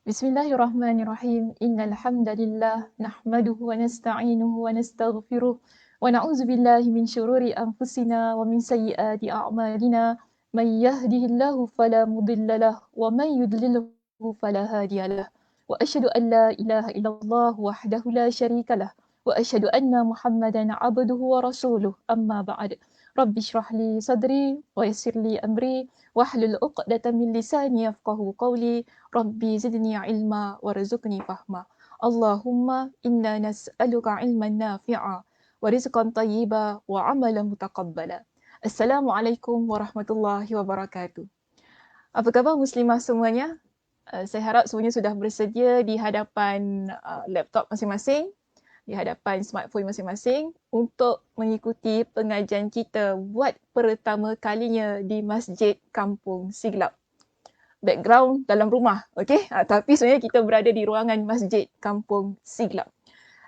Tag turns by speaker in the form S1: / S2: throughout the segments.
S1: Bismillahirrahmanirrahim. Innal hamdalillah nahmaduhu wa nasta'inuhu wa nastaghfiruh wa na'udzu billahi min shururi anfusina wa min sayyiati a'malina. May yahdihillahu fala mudilla lahu wa may yudlilhu fala hadiya lahu. Wa asyhadu an la ilaha illallah wahdahu la syarika lah wa asyhadu anna Muhammadan 'abduhu wa rasuluh. Amma ba'd. Rabbi shrah li sadri wa yassir li amri wahlul 'uqdatam min lisani yafqahu qawli. Rabbi zidni ilma warzuqni fahma. Allahumma inna nas'aluka ilman nafi'a wa rizqan tayyiba wa amalan mutaqabbala. Assalamualaikum warahmatullahi wabarakatuh. Apa khabar muslimah semuanya? Saya harap semuanya sudah bersedia di hadapan laptop masing-masing, di hadapan smartphone masing-masing untuk mengikuti pengajian kita buat pertama kalinya di Masjid Kampung Siglap. Background dalam rumah, okey? Tapi sebenarnya kita berada di ruangan Masjid Kampung Siglap.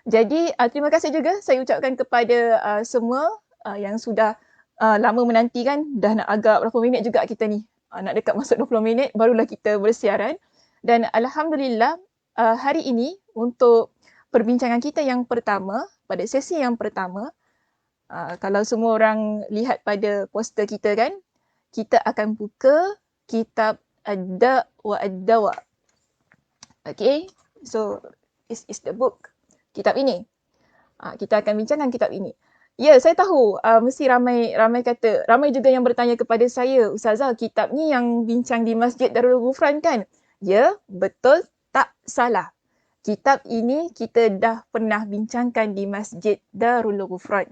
S1: Jadi terima kasih juga saya ucapkan kepada semua yang sudah lama menantikan. Dah nak agak berapa minit juga kita ni. Nak dekat masuk 20 minit barulah kita bersiaran. Dan alhamdulillah hari ini untuk perbincangan kita yang pertama, pada sesi yang pertama, kalau semua orang lihat pada poster kita kan, kita akan buka kitab Ad-Da' wa Ad-Dawa. Okay, so this is the book. Kitab ini. Kita akan bincangkan kitab ini. Ya, saya tahu mesti ramai kata, ramai juga yang bertanya kepada saya, Ustazah, kitab ni yang bincang di Masjid Darul Ghufran kan? Ya, betul, tak salah. Kitab ini kita dah pernah bincangkan di Masjid Darul Ghufran.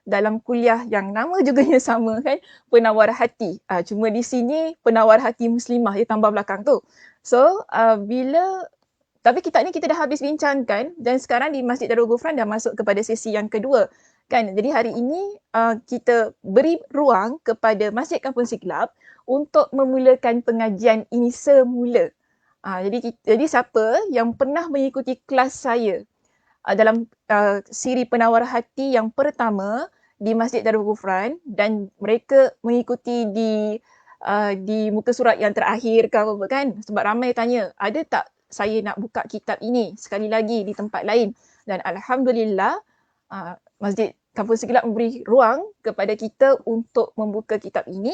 S1: Dalam kuliah yang nama juganya sama kan, penawar hati. Cuma di sini penawar hati muslimah, dia tambah belakang tu. So, tapi kitab ni kita dah habis bincangkan dan sekarang di Masjid Darul Ghufran dah masuk kepada sesi yang kedua. Kan? Jadi hari ini kita beri ruang kepada Masjid Kampung Siglap untuk memulakan pengajian ini semula. Jadi siapa yang pernah mengikuti kelas saya dalam siri penawar hati yang pertama di Masjid Darul Ghufran dan mereka mengikuti di muka surat yang terakhir ke apa kan, sebab ramai tanya ada tak saya nak buka kitab ini sekali lagi di tempat lain, dan alhamdulillah Masjid Kampung Siglap memberi ruang kepada kita untuk membuka kitab ini.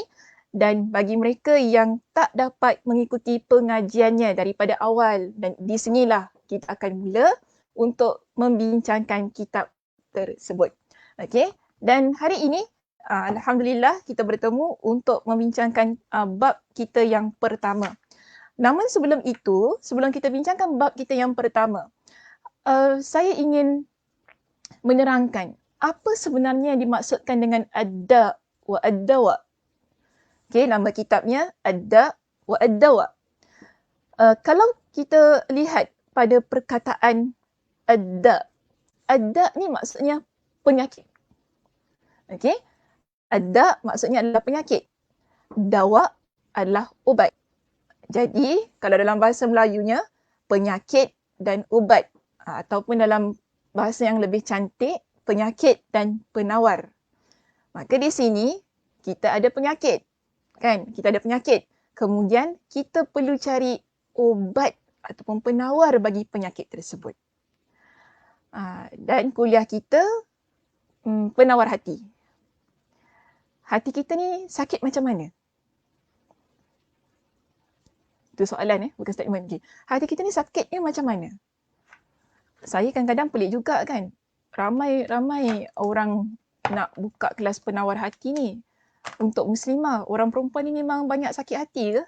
S1: Dan bagi mereka yang tak dapat mengikuti pengajiannya daripada awal, dan di sinilah kita akan mula untuk membincangkan kitab tersebut. Okey, dan hari ini alhamdulillah kita bertemu untuk membincangkan bab kita yang pertama. Namun sebelum itu, sebelum kita bincangkan bab kita yang pertama, saya ingin menerangkan apa sebenarnya yang dimaksudkan dengan Ad-Da' wa Ad-Dawa. Okey, nama kitabnya Ad-Da' wa Ad-Dawa. Kalau kita lihat pada perkataan Ad-Da'. Ad-Da' ni maksudnya penyakit. Okey? Ad-Da' maksudnya adalah penyakit. Dawa' adalah ubat. Jadi, kalau dalam bahasa Melayunya, penyakit dan ubat. Ataupun dalam bahasa yang lebih cantik, penyakit dan penawar. Maka di sini, kita ada penyakit. Kan? Kita ada penyakit. Kemudian, kita perlu cari ubat ataupun penawar bagi penyakit tersebut. Dan kuliah kita penawar hati. Hati kita ni sakit macam mana? Itu soalan bukan statement. Okay. Hati kita ni sakitnya macam mana? Saya kadang-kadang pelik juga kan. Ramai orang nak buka kelas penawar hati ni. Untuk muslimah, orang perempuan ni memang banyak sakit hati ke?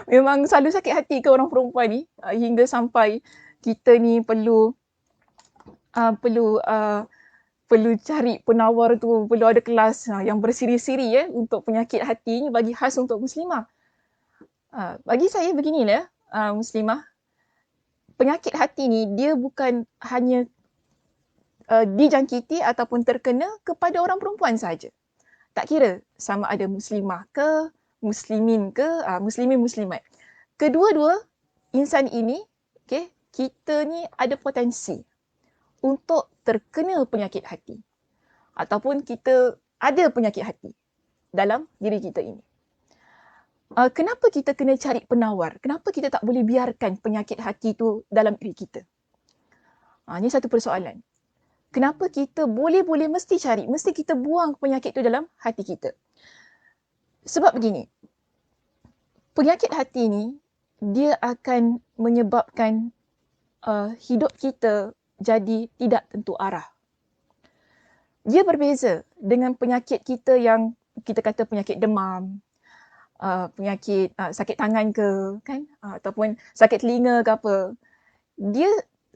S1: Memang selalu sakit hati ke orang perempuan ni? Hingga sampai kita ni perlu cari penawar tu, perlu ada kelas yang bersiri-siri untuk penyakit hati ni bagi khas untuk muslimah. Bagi saya beginilah muslimah, penyakit hati ni dia bukan hanya dijangkiti ataupun terkena kepada orang perempuan saja. Tak kira sama ada muslimah ke, muslimin ke, muslimin muslimat. Kedua-dua insan ini, okay, kita ni ada potensi untuk terkena penyakit hati. Ataupun kita ada penyakit hati dalam diri kita ini. kenapa kita kena cari penawar? Kenapa kita tak boleh biarkan penyakit hati tu dalam diri kita? Ini satu persoalan. Kenapa kita boleh-boleh mesti cari, mesti kita buang penyakit tu dalam hati kita? Sebab begini, penyakit hati ni, dia akan menyebabkan hidup kita jadi tidak tentu arah. Dia berbeza dengan penyakit kita yang kita kata penyakit demam, penyakit sakit tangan ke, kan? Ataupun sakit telinga ke apa. Dia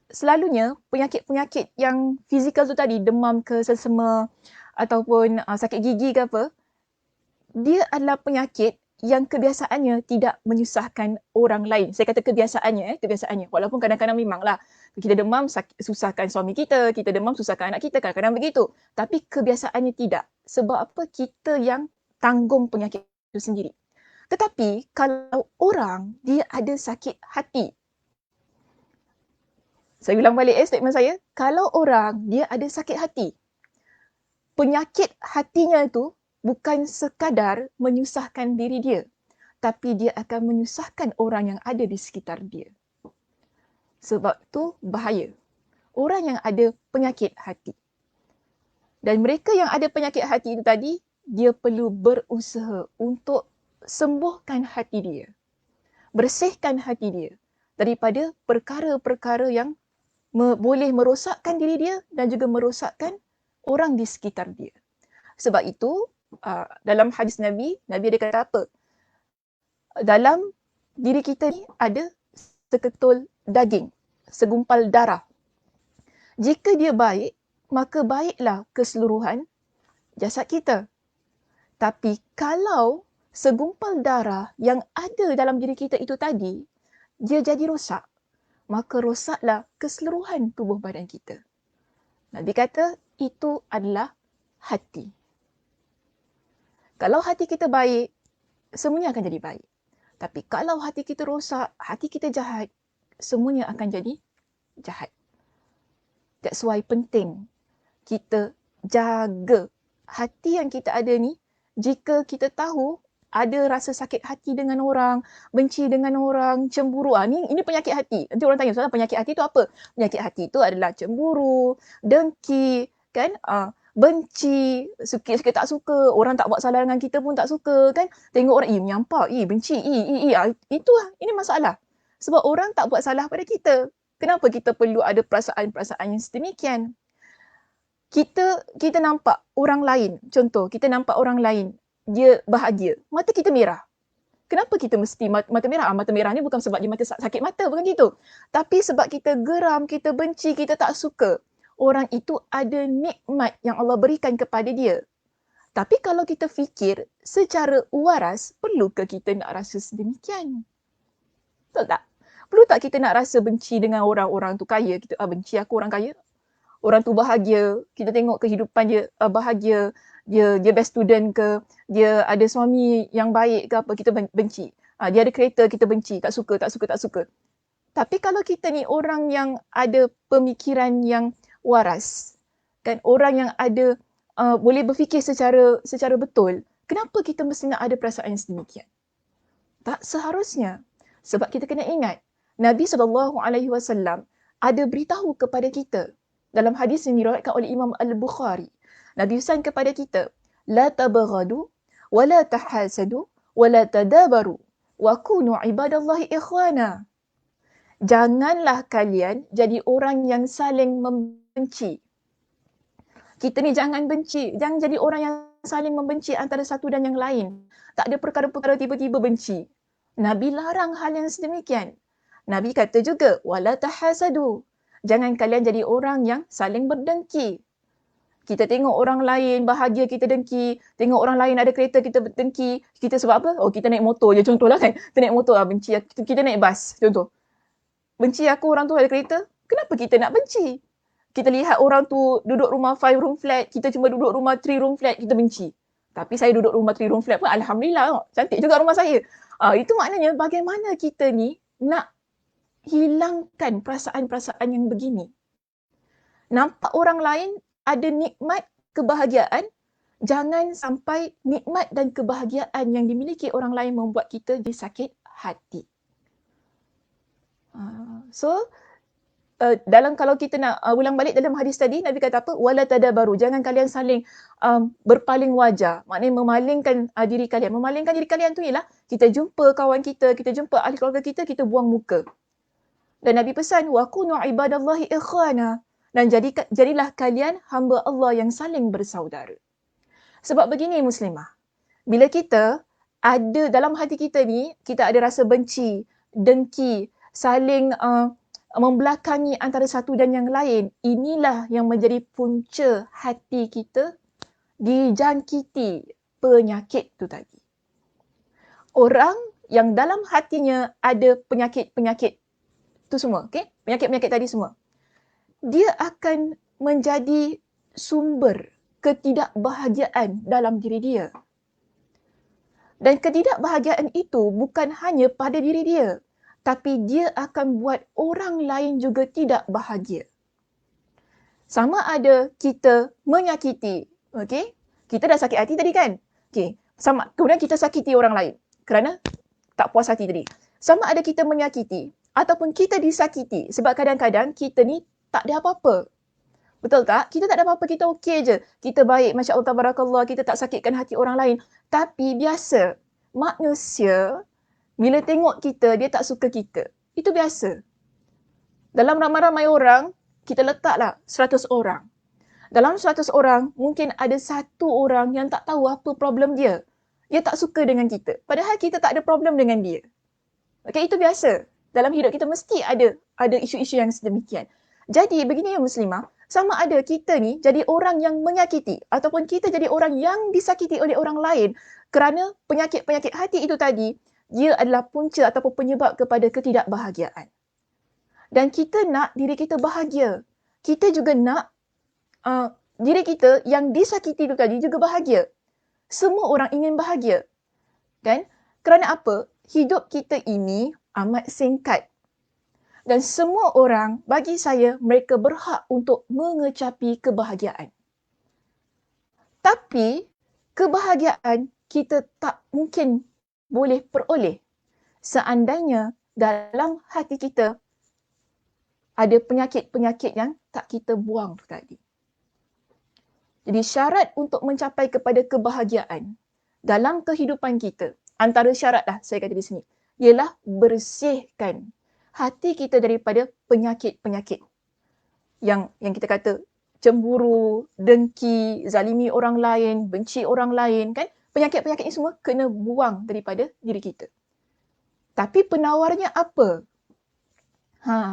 S1: selalunya penyakit-penyakit yang fizikal tu tadi, demam ke, selsema ataupun sakit gigi ke apa, dia adalah penyakit yang kebiasaannya tidak menyusahkan orang lain. Saya kata kebiasaannya, kebiasaannya. Walaupun kadang-kadang memanglah kita demam susahkan suami kita demam susahkan anak kita, kadang-kadang begitu. Tapi kebiasaannya tidak. Sebab apa? Kita yang tanggung penyakit itu sendiri. Tetapi kalau orang dia ada sakit hati, saya ulang balik statement saya, kalau orang dia ada sakit hati, penyakit hatinya itu bukan sekadar menyusahkan diri dia, tapi dia akan menyusahkan orang yang ada di sekitar dia. Sebab tu bahaya. Orang yang ada penyakit hati. Dan mereka yang ada penyakit hati itu tadi, dia perlu berusaha untuk sembuhkan hati dia. Bersihkan hati dia daripada perkara-perkara yang boleh merosakkan diri dia dan juga merosakkan orang di sekitar dia. Sebab itu, dalam hadis Nabi ada kata apa? Dalam diri kita ni ada seketul daging, segumpal darah. Jika dia baik, maka baiklah keseluruhan jasad kita. Tapi kalau segumpal darah yang ada dalam diri kita itu tadi, dia jadi rosak, maka rosaklah keseluruhan tubuh badan kita. Nabi kata itu adalah hati. Kalau hati kita baik, semuanya akan jadi baik. Tapi kalau hati kita rosak, hati kita jahat, semuanya akan jadi jahat. That's why penting kita jaga hati yang kita ada ni. Jika kita tahu ada rasa sakit hati dengan orang, benci dengan orang, cemburu. Ini penyakit hati. Nanti orang tanya, soalan penyakit hati tu apa? Penyakit hati tu adalah cemburu, dengki, kan? Benci, suka tak suka, orang tak buat salah dengan kita pun tak suka, kan? Tengok orang, menyampak, benci, itu ini masalah. Sebab orang tak buat salah pada kita. Kenapa kita perlu ada perasaan-perasaan yang sedemikian? Kita nampak orang lain, contoh, kita nampak orang lain, dia bahagia, mata kita merah. Kenapa kita mesti mata merah? Mata merah ni bukan sebab dia mata sakit mata, bukan gitu. Tapi sebab kita geram, kita benci, kita tak suka. Orang itu ada nikmat yang Allah berikan kepada dia. Tapi kalau kita fikir secara waras, perlukah kita nak rasa sedemikian? Betul tak? Perlu tak kita nak rasa benci dengan orang-orang tu kaya? Kita benci aku orang kaya. Orang tu bahagia, kita tengok kehidupan dia bahagia, dia best student ke, dia ada suami yang baik ke apa, kita benci. Dia ada kereta, kita benci, tak suka. Tapi kalau kita ni orang yang ada pemikiran yang waras, kan, orang yang ada boleh berfikir secara betul, kenapa kita mesti nak ada perasaan yang sedemikian? Tak seharusnya. Sebab kita kena ingat, Nabi SAW ada beritahu kepada kita dalam hadis yang diriwayatkan oleh Imam Al-Bukhari. Nabi pesan kepada kita, la tabaghadu wa la tahasadu wa la tadabaru wa kunu ibadallahi ikhwana. Janganlah kalian jadi orang yang saling membenci. Kita ni jangan benci, jangan jadi orang yang saling membenci antara satu dan yang lain. Tak ada perkara-perkara tiba-tiba benci. Nabi larang hal yang sedemikian. Nabi kata juga, wala tahasadu. Jangan kalian jadi orang yang saling berdengki. Kita tengok orang lain bahagia, kita dengki. Tengok orang lain ada kereta, kita dengki. Kita sebab apa? Kita naik motor je contohlah kan. Kita naik motor, benci. Kita naik bas, contoh. Benci aku orang tu ada kereta. Kenapa kita nak benci? Kita lihat orang tu duduk rumah 5 room flat, kita cuma duduk rumah 3 room flat, kita benci. Tapi saya duduk rumah 3 room flat pun alhamdulillah, cantik juga rumah saya. Itu maknanya bagaimana kita ni nak hilangkan perasaan-perasaan yang begini. Nampak orang lain ada nikmat kebahagiaan, Jangan sampai nikmat dan kebahagiaan yang dimiliki orang lain membuat kita jadi sakit hati. So, dalam kalau kita nak ulang balik dalam hadis tadi, Nabi kata apa? Wala tadabaru. Jangan kalian saling berpaling wajah. Maknanya memalingkan diri kalian. Memalingkan diri kalian tu ialah kita jumpa kawan kita jumpa ahli keluarga kita buang muka. Dan Nabi pesan, wa kunu ibadallahi ikhwana. Dan jadilah kalian hamba Allah yang saling bersaudara. Sebab begini muslimah, bila kita ada dalam hati kita ni, kita ada rasa benci, dengki, saling membelakangi antara satu dan yang lain, inilah yang menjadi punca hati kita dijangkiti penyakit tu tadi. Orang yang dalam hatinya ada penyakit-penyakit tu semua, okay? Penyakit-penyakit tadi semua, dia akan menjadi sumber ketidakbahagiaan dalam diri dia. Dan ketidakbahagiaan itu bukan hanya pada diri dia, tapi dia akan buat orang lain juga tidak bahagia. Sama ada kita menyakiti, okay? Kita dah sakit hati tadi kan? Okay. Kemudian kita sakiti orang lain kerana tak puas hati tadi. Sama ada kita menyakiti ataupun kita disakiti sebab kadang-kadang kita ni tak ada apa-apa. Betul tak? Kita tak ada apa-apa, kita okey je. Kita baik, Masya Allah, Tabarakallah, kita tak sakitkan hati orang lain. Tapi biasa, manusia bila tengok kita, dia tak suka kita. Itu biasa. Dalam ramai-ramai orang, kita letaklah 100 orang. Dalam 100 orang, mungkin ada satu orang yang tak tahu apa problem dia. Dia tak suka dengan kita. Padahal kita tak ada problem dengan dia. Okay, itu biasa. Dalam hidup kita mesti ada isu-isu yang sedemikian. Jadi, begini ya muslimah, sama ada kita ni jadi orang yang menyakiti ataupun kita jadi orang yang disakiti oleh orang lain kerana penyakit-penyakit hati itu tadi, dia adalah punca ataupun penyebab kepada ketidakbahagiaan. Dan kita nak diri kita bahagia. Kita juga nak diri kita yang disakiti itu tadi juga bahagia. Semua orang ingin bahagia. Kan? Kerana apa? Hidup kita ini amat singkat. Dan semua orang, bagi saya, mereka berhak untuk mengecapi kebahagiaan. Tapi, kebahagiaan kita tak mungkin boleh peroleh seandainya dalam hati kita ada penyakit-penyakit yang tak kita buang tu tadi. Jadi syarat untuk mencapai kepada kebahagiaan dalam kehidupan kita, antara syarat lah saya kata di sini, ialah bersihkan hati kita daripada penyakit-penyakit yang kita kata cemburu, dengki, zalimi orang lain, benci orang lain kan. Penyakit-penyakit ini semua kena buang daripada diri kita. Tapi penawarnya apa?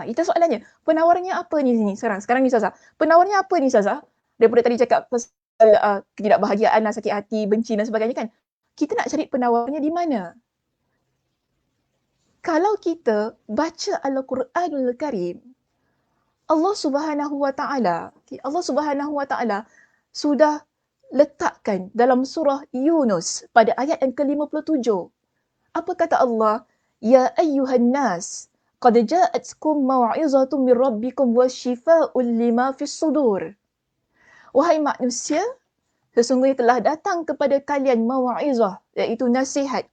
S1: Itu soalannya. Penawarnya apa ni sini sekarang ni Ustazah? Penawarnya apa ni Ustazah? Daripada tadi cakap pasal ketidakbahagiaan, sakit hati, benci dan sebagainya kan. Kita nak cari penawarnya di mana? Kalau kita baca Al-Quranul Karim, Allah Subhanahu Wa Taala sudah letakkan dalam surah Yunus pada ayat yang ke-57. Apa kata Allah? Ya ayyuhan nas, qad ja'atkum maw'izatun min rabbikum wa shifaa'un lima fis sudur. Wahai manusia, sesungguhnya telah datang kepada kalian maw'izah, iaitu nasihat,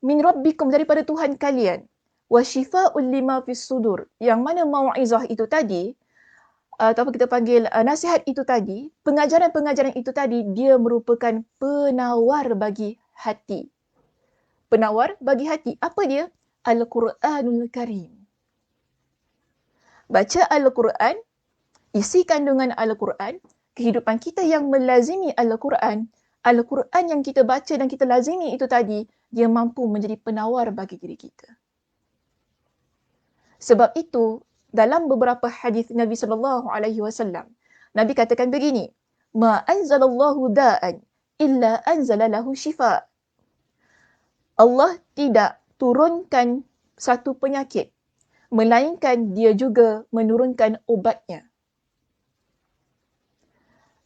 S1: min rabbikum, daripada Tuhan kalian, wa shifaa'un lima fis sudur. Yang mana maw'izah itu tadi, atau kita panggil nasihat itu tadi, pengajaran-pengajaran itu tadi, dia merupakan penawar bagi hati. Penawar bagi hati. Apa dia? Al-Quranul Karim. Baca Al-Quran, isi kandungan Al-Quran, kehidupan kita yang melazimi Al-Quran, Al-Quran yang kita baca dan kita lazimi itu tadi, dia mampu menjadi penawar bagi diri kita. Sebab itu, dalam beberapa hadis Nabi SAW, Nabi katakan begini, ma anzalallahu da'an illa anzala lahu shifa. Allah tidak turunkan satu penyakit, melainkan dia juga menurunkan ubatnya.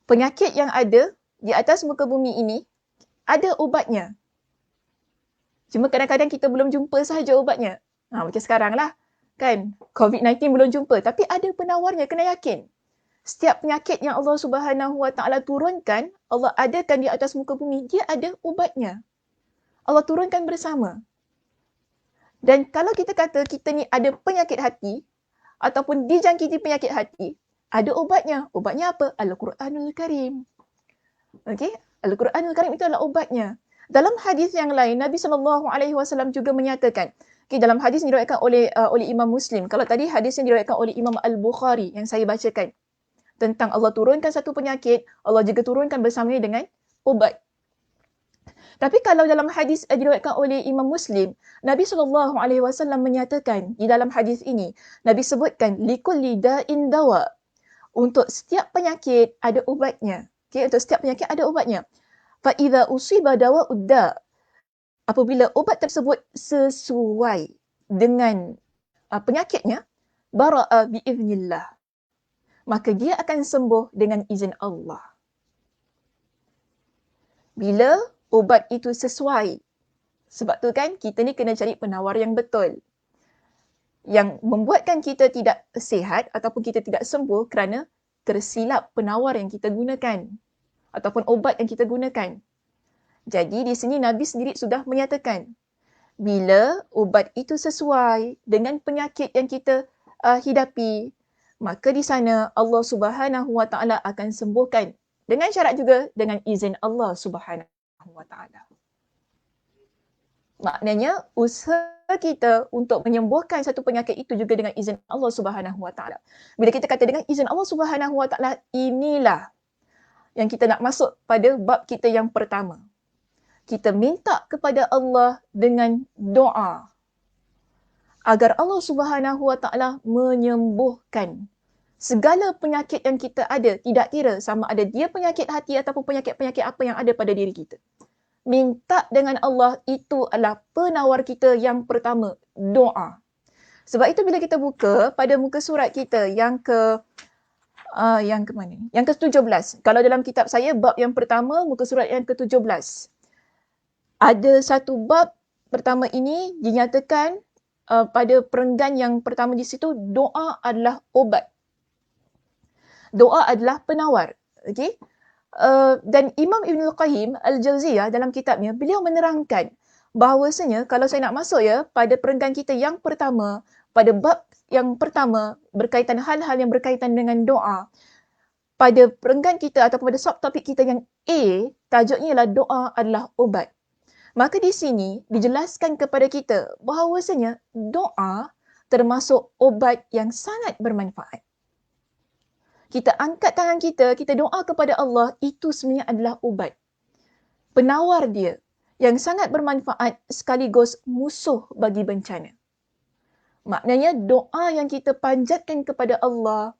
S1: Penyakit yang ada di atas muka bumi ini, ada ubatnya. Cuma kadang-kadang kita belum jumpa sahaja ubatnya. Macam sekarang lah. Kan, COVID-19 belum jumpa, tapi ada penawarnya, kena yakin. Setiap penyakit yang Allah Subhanahu Wa Taala turunkan, Allah adakan di atas muka bumi, dia ada ubatnya. Allah turunkan bersama. Dan kalau kita kata kita ni ada penyakit hati ataupun dijangkiti penyakit hati, ada ubatnya. Ubatnya apa? Al-Quranul Karim. Okey, Al-Quranul Karim itu adalah obatnya. Dalam hadis yang lain, Nabi SAW juga menyatakan, dalam hadis yang diriwayatkan oleh Imam Muslim. Kalau tadi hadis yang diriwayatkan oleh Imam Al-Bukhari yang saya bacakan tentang Allah turunkan satu penyakit, Allah juga turunkan bersamanya dengan ubat. Tapi kalau dalam hadis diriwayatkan oleh Imam Muslim, Nabi SAW menyatakan di dalam hadis ini, Nabi sebutkan likulli da'in dawa. Untuk setiap penyakit ada ubatnya. Okay, untuk setiap penyakit ada ubatnya. Fa idza usiba dawa'ud da', apabila obat tersebut sesuai dengan penyakitnya, bara'a biiznillah, maka dia akan sembuh dengan izin Allah. Bila ubat itu sesuai. Sebab tu kan kita ni kena cari penawar yang betul. Yang membuatkan kita tidak sihat ataupun kita tidak sembuh kerana tersilap penawar yang kita gunakan. Ataupun obat yang kita gunakan. Jadi di sini Nabi sendiri sudah menyatakan, bila ubat itu sesuai dengan penyakit yang kita hidapi, maka di sana Allah Subhanahu Wa Taala akan sembuhkan. Dengan syarat juga dengan izin Allah Subhanahu Wa Taala. Maknanya usaha kita untuk menyembuhkan satu penyakit itu juga dengan izin Allah Subhanahu Wa Taala. Bila kita kata dengan izin Allah Subhanahu Wa Taala, inilah yang kita nak masuk pada bab kita yang pertama. Kita minta kepada Allah dengan doa agar Allah Subhanahu Wa Taala menyembuhkan segala penyakit yang kita ada, tidak kira sama ada dia penyakit hati ataupun penyakit-penyakit apa yang ada pada diri kita. Minta dengan Allah itu adalah penawar kita yang pertama, doa. Sebab itu bila kita buka pada muka surat kita yang ke mana? Yang ke-17. Kalau dalam kitab saya bab yang pertama muka surat yang ke-17. Ada satu bab pertama ini dinyatakan pada perenggan yang pertama di situ, doa adalah obat. Doa adalah penawar. Okey? Dan Imam Ibn Al-Qayyim Al-Jauziyah dalam kitabnya, beliau menerangkan bahawasanya kalau saya nak masuk pada perenggan kita yang pertama, pada bab yang pertama berkaitan hal-hal yang berkaitan dengan doa, pada perenggan kita atau pada subtopik kita yang A, tajuknya ialah doa adalah obat. Maka di sini dijelaskan kepada kita bahawasanya doa termasuk obat yang sangat bermanfaat. Kita angkat tangan kita, kita doa kepada Allah, itu sebenarnya adalah ubat. Penawar dia yang sangat bermanfaat sekaligus musuh bagi bencana. Maknanya doa yang kita panjatkan kepada Allah,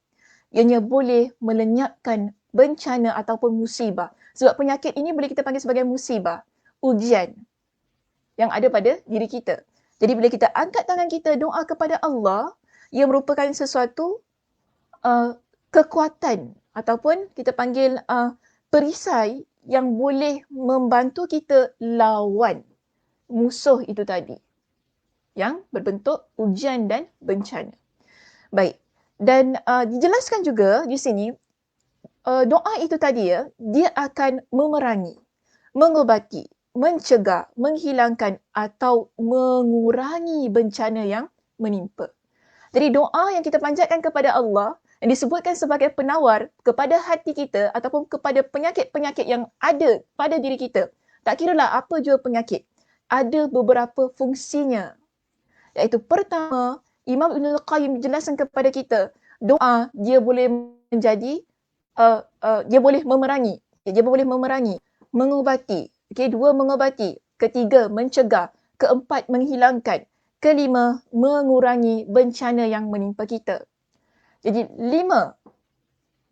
S1: ianya boleh melenyapkan bencana ataupun musibah. Sebab penyakit ini boleh kita panggil sebagai musibah, ujian yang ada pada diri kita. Jadi bila kita angkat tangan kita doa kepada Allah, ia merupakan sesuatu kekuatan ataupun kita panggil perisai yang boleh membantu kita lawan musuh itu tadi yang berbentuk ujian dan bencana. Baik, dan dijelaskan juga di sini doa itu tadi dia akan memerangi, mengobati, mencegah, menghilangkan atau mengurangi bencana yang menimpa. Jadi doa yang kita panjatkan kepada Allah yang disebutkan sebagai penawar kepada hati kita ataupun kepada penyakit-penyakit yang ada pada diri kita. Tak kiralah apa jua penyakit. Ada beberapa fungsinya. Iaitu pertama, Imam Ibn Al-Qayyim jelaskan kepada kita, doa dia boleh menjadi, dia boleh memerangi. Dia boleh memerangi, mengobati. Okay, dua, mengobati. Ketiga, mencegah. Keempat, menghilangkan. Kelima, mengurangi bencana yang menimpa kita. Jadi 5,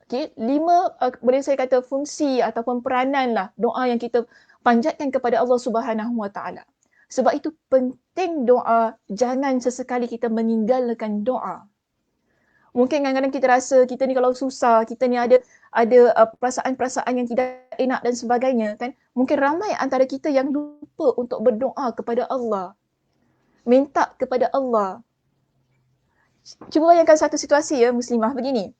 S1: okay, 5 boleh saya kata fungsi ataupun peranan lah doa yang kita panjatkan kepada Allah Subhanahu Wa Taala. Sebab itu penting doa, jangan sesekali kita meninggalkan doa. Mungkin kadang-kadang kita rasa kita ni kalau susah, kita ni ada perasaan-perasaan yang tidak enak dan sebagainya kan. Mungkin ramai antara kita yang lupa untuk berdoa kepada Allah. Minta kepada Allah. Cuba bayangkan satu situasi muslimah begini.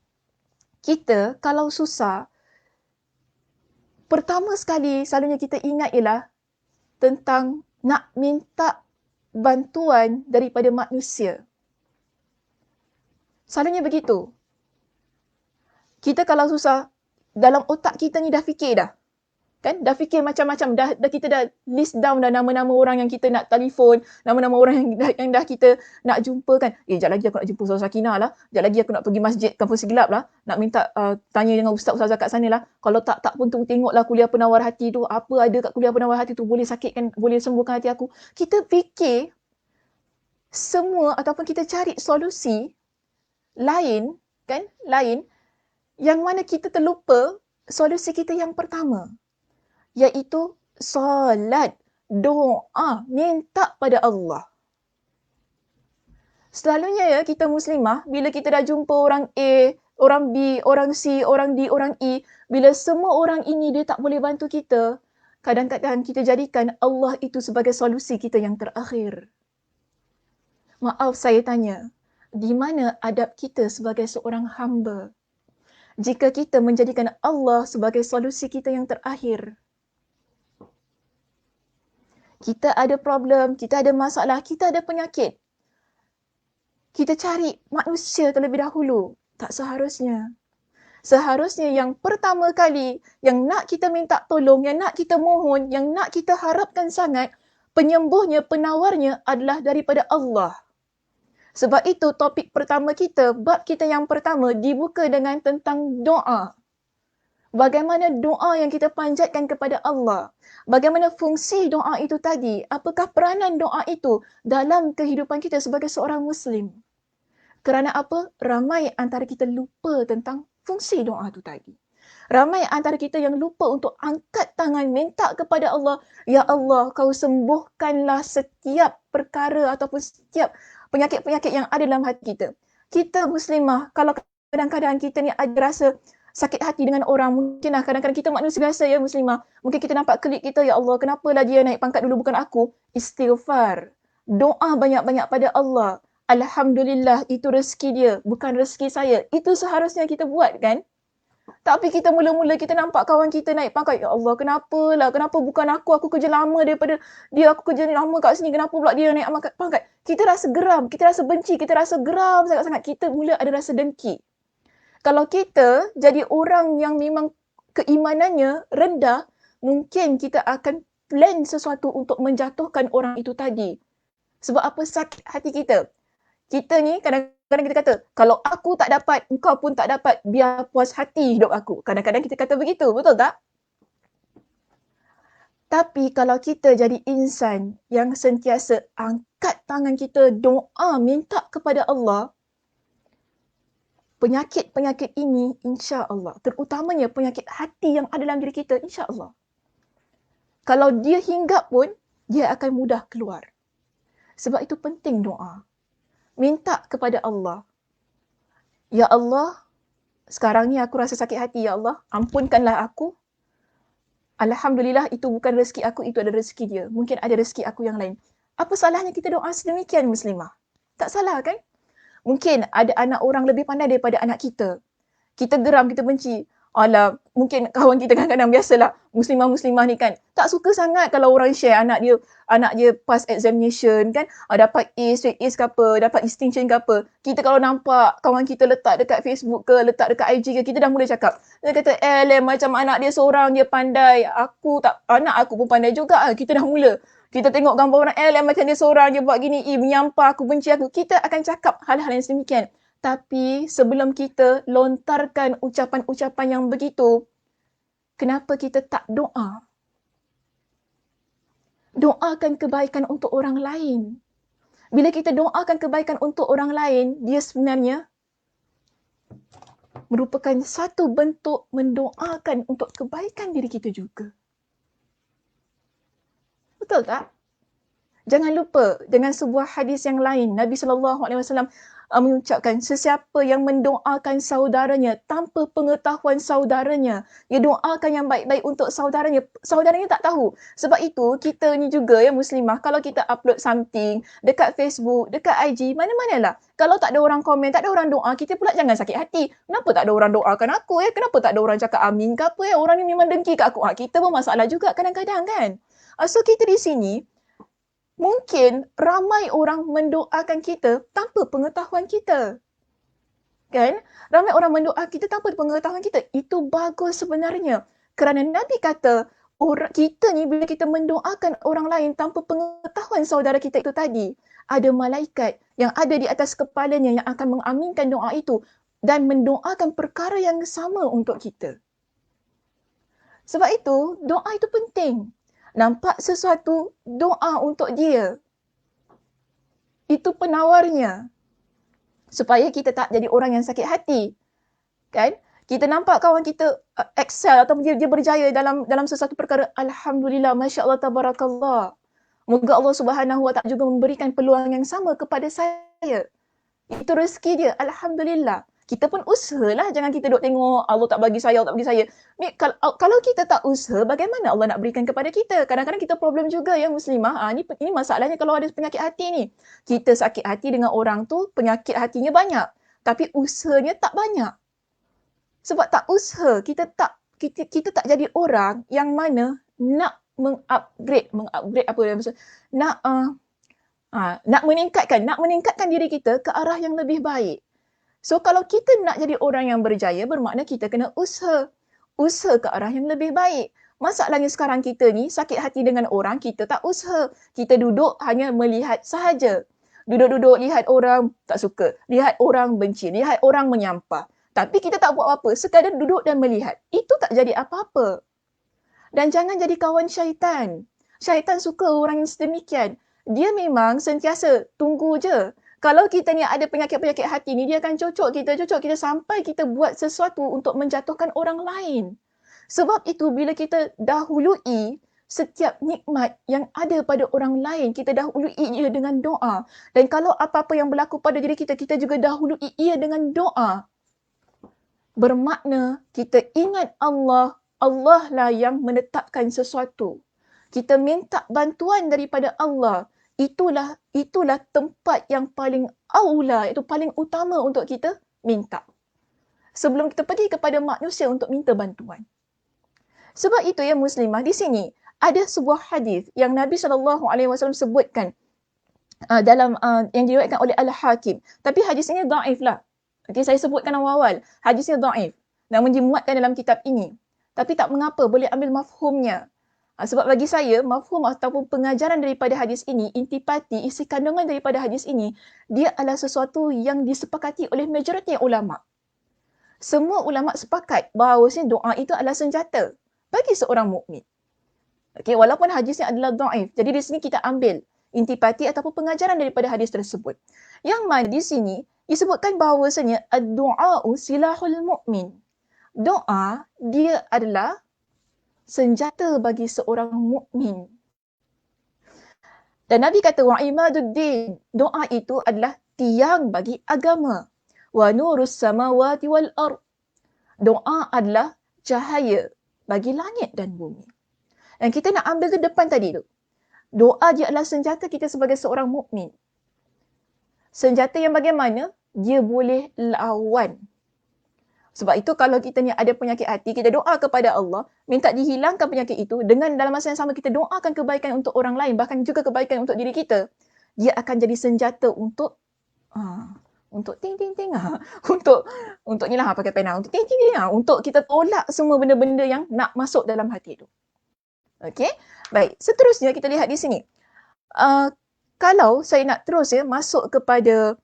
S1: kita kalau susah, pertama sekali selalunya kita ingat ialah tentang nak minta bantuan daripada manusia. Selalunya begitu. Kita kalau susah, dalam otak kita ni dah fikir dah. Kan? Dah fikir macam-macam. Kita dah list down dah nama-nama orang yang kita nak telefon, nama-nama orang yang dah kita nak jumpa kan. Sekejap lagi aku nak jumpa Ustazah Sakinah lah. Sekejap lagi aku nak pergi masjid Kampung Siglap lah. Nak minta tanya dengan ustaz-ustazah kat sana lah. Kalau tak pun tu tengoklah kuliah penawar hati tu. Apa ada kat kuliah penawar hati tu boleh sakitkan, boleh sembuhkan hati aku. Kita fikir semua ataupun kita cari solusi lain kan, lain yang mana kita terlupa solusi kita yang pertama, iaitu solat, doa, minta pada Allah. Selalunya ya kita muslimah, bila kita dah jumpa orang A, orang B, orang C, orang D, orang E, bila semua orang ini dia tak boleh bantu kita, kadang-kadang kita jadikan Allah itu sebagai solusi kita yang terakhir. Maaf saya tanya, di mana adab kita sebagai seorang hamba jika kita menjadikan Allah sebagai solusi kita yang terakhir? Kita ada problem, kita ada masalah, kita ada penyakit. Kita cari manusia terlebih dahulu. Tak seharusnya. Seharusnya yang pertama kali, yang nak kita minta tolong, yang nak kita mohon, yang nak kita harapkan sangat, penyembuhnya, penawarnya adalah daripada Allah. Sebab itu topik pertama kita, bab kita yang pertama dibuka dengan tentang doa. Bagaimana doa yang kita panjatkan kepada Allah? Bagaimana fungsi doa itu tadi? Apakah peranan doa itu dalam kehidupan kita sebagai seorang Muslim? Kerana apa? Ramai antara kita lupa tentang fungsi doa itu tadi. Ramai antara kita yang lupa untuk angkat tangan minta kepada Allah, Ya Allah, kau sembuhkanlah setiap perkara ataupun setiap penyakit-penyakit yang ada dalam hati kita. Kita Muslimah, kalau kadang-kadang kita ni ada rasa sakit hati dengan orang, mungkinlah kadang-kadang kita manusia biasa ya Muslimah. Mungkin kita nampak klik kita, Ya Allah, kenapalah dia naik pangkat dulu bukan aku? Istighfar. Doa banyak-banyak pada Allah. Alhamdulillah, itu rezeki dia, bukan rezeki saya. Itu seharusnya kita buat kan? Tapi kita mula-mula kita nampak kawan kita naik pangkat, Ya Allah, kenapalah? Kenapa bukan aku? Aku kerja lama daripada dia, aku kerja lama kat sini. Kenapa pula dia naik pangkat? Kita rasa geram, kita rasa benci, kita rasa geram sangat-sangat. Kita mula ada rasa dengki. Kalau kita jadi orang yang memang keimanannya rendah, mungkin kita akan plan sesuatu untuk menjatuhkan orang itu tadi. Sebab apa? Sakit hati kita. Kita ni kadang-kadang kita kata, kalau aku tak dapat, engkau pun tak dapat, biar puas hati hidup aku. Kadang-kadang kita kata begitu, betul tak? Tapi kalau kita jadi insan yang sentiasa angkat tangan kita, doa, minta kepada Allah, penyakit-penyakit ini insya-Allah, terutamanya penyakit hati yang ada dalam diri kita, insya-Allah, kalau dia hinggap pun, dia akan mudah keluar. Sebab itu penting doa. Minta kepada Allah. Ya Allah, sekarang ni aku rasa sakit hati, Ya Allah, ampunkanlah aku. Alhamdulillah, itu bukan rezeki aku, itu adalah rezeki dia. Mungkin ada rezeki aku yang lain. Apa salahnya kita doa sedemikian Muslimah? Tak salah kan? Mungkin ada anak orang lebih pandai daripada anak kita. Kita geram, kita benci. Alah, mungkin kawan kita kadang-kadang biasalah muslimah-muslimah ni kan. Tak suka sangat kalau orang share anak dia pass examination kan. Dapat A, straight A's ke apa, dapat distinction ke apa. Kita kalau nampak kawan kita letak dekat Facebook ke, letak dekat IG ke, kita dah mula cakap. Dia kata, macam anak dia seorang, dia pandai. Anak aku pun pandai juga. Kita dah mula. Kita tengok gambar orang, macam dia seorang, dia buat gini, menyampah aku, benci aku. Kita akan cakap hal-hal yang sedemikian. Tapi sebelum kita lontarkan ucapan-ucapan yang begitu, kenapa kita tak doa? Doakan kebaikan untuk orang lain. Bila kita doakan kebaikan untuk orang lain, dia sebenarnya merupakan satu bentuk mendoakan untuk kebaikan diri kita juga. Betul tak? Jangan lupa dengan sebuah hadis yang lain, Nabi SAW mengucapkan, sesiapa yang mendoakan saudaranya tanpa pengetahuan saudaranya, dia doakan yang baik-baik untuk saudaranya, saudaranya tak tahu. Sebab itu, kita ni juga ya muslimah, kalau kita upload something dekat Facebook, dekat IG, mana-manalah. Kalau tak ada orang komen, tak ada orang doa, kita pula jangan sakit hati. Kenapa tak ada orang doakan aku ya? Kenapa tak ada orang cakap amin ke apa ya? Orang ni memang dengki kat aku. Kita pun masalah juga kadang-kadang kan. So kita di sini, mungkin ramai orang mendoakan kita tanpa pengetahuan kita. Kan? Ramai orang mendoakan kita tanpa pengetahuan kita. Itu bagus sebenarnya. Kerana Nabi kata, kita ni bila kita mendoakan orang lain tanpa pengetahuan saudara kita itu tadi, ada malaikat yang ada di atas kepalanya yang akan mengaminkan doa itu dan mendoakan perkara yang sama untuk kita. Sebab itu, doa itu penting. Nampak sesuatu, doa untuk dia. Itu penawarnya. Supaya kita tak jadi orang yang sakit hati. Kan? Kita nampak kawan kita excel atau dia berjaya dalam sesuatu perkara. Alhamdulillah, Masya Allah, Tabarakallah. Moga Allah Subhanahu Wa Ta'ala juga memberikan peluang yang sama kepada saya. Itu rezeki dia. Alhamdulillah. Kita pun usahalah, jangan kita duk tengok Allah tak bagi saya, Allah tak bagi saya. Kalau kita tak usaha, bagaimana Allah nak berikan kepada kita? Kadang-kadang kita problem juga ya muslimah. Ini masalahnya kalau ada penyakit hati ni. Kita sakit hati dengan orang tu, penyakit hatinya banyak. Tapi usahanya tak banyak. Sebab tak usaha, kita tak jadi orang yang mana nak mengupgrade apa yang maksud? Nak meningkatkan diri kita ke arah yang lebih baik. So kalau kita nak jadi orang yang berjaya, bermakna kita kena usaha ke arah yang lebih baik. Masalahnya sekarang kita ni sakit hati dengan orang, kita tak usaha. Kita duduk hanya melihat sahaja. Duduk-duduk lihat orang tak suka, lihat orang benci, lihat orang menyampah. Tapi kita tak buat apa-apa, sekadar duduk dan melihat. Itu tak jadi apa-apa. Dan jangan jadi kawan syaitan. Syaitan suka orang yang sedemikian. Dia memang sentiasa tunggu je. Kalau kita ni ada penyakit-penyakit hati ni, dia akan cocok kita sampai kita buat sesuatu untuk menjatuhkan orang lain. Sebab itu bila kita dahului setiap nikmat yang ada pada orang lain, kita dahului ia dengan doa. Dan kalau apa-apa yang berlaku pada diri kita, kita juga dahului ia dengan doa. Bermakna kita ingat Allah, Allah lah yang menetapkan sesuatu. Kita minta bantuan daripada Allah. Itulah tempat yang paling aula, itu paling utama untuk kita minta. Sebelum kita pergi kepada manusia untuk minta bantuan. Sebab itu ya muslimah, di sini ada sebuah hadis yang Nabi SAW sebutkan dalam yang diriwayatkan oleh Al-Hakim. Tapi hadis ini dhaif lah. Okay, saya sebutkan awal-awal. Hadisnya dhaif. Namun dimuatkan dalam kitab ini. Tapi tak mengapa, boleh ambil mafhumnya. Sebab bagi saya, mafhum ataupun pengajaran daripada hadis ini, intipati, isi kandungan daripada hadis ini, dia adalah sesuatu yang disepakati oleh majoriti ulama. Semua ulama sepakat bahawasanya doa itu adalah senjata bagi seorang mukmin. Okay, walaupun hadisnya adalah dhaif. Jadi di sini kita ambil intipati ataupun pengajaran daripada hadis tersebut. Yang mana di sini disebutkan bahawasanya ad-du'a'u silahul mu'min. Doa dia adalah senjata bagi seorang mukmin. Dan Nabi kata wa imaduddin, doa itu adalah tiang bagi agama. Wa nurus samawati wal ard. Doa adalah cahaya bagi langit dan bumi. Dan kita nak ambil ke depan tadi tu. Doa dia adalah senjata kita sebagai seorang mukmin. Senjata yang bagaimana? Dia boleh lawan. Sebab itu kalau kita ni ada penyakit hati, kita doa kepada Allah, minta dihilangkan penyakit itu, dengan dalam masa yang sama kita doakan kebaikan untuk orang lain, bahkan juga kebaikan untuk diri kita, dia akan jadi senjata untuk ting-ting-ting untuk ni lah pakai pena, untuk ting-ting-ting untuk kita tolak semua benda-benda yang nak masuk dalam hati itu. Okey, baik. Seterusnya kita lihat di sini. Kalau saya nak terus masuk kepada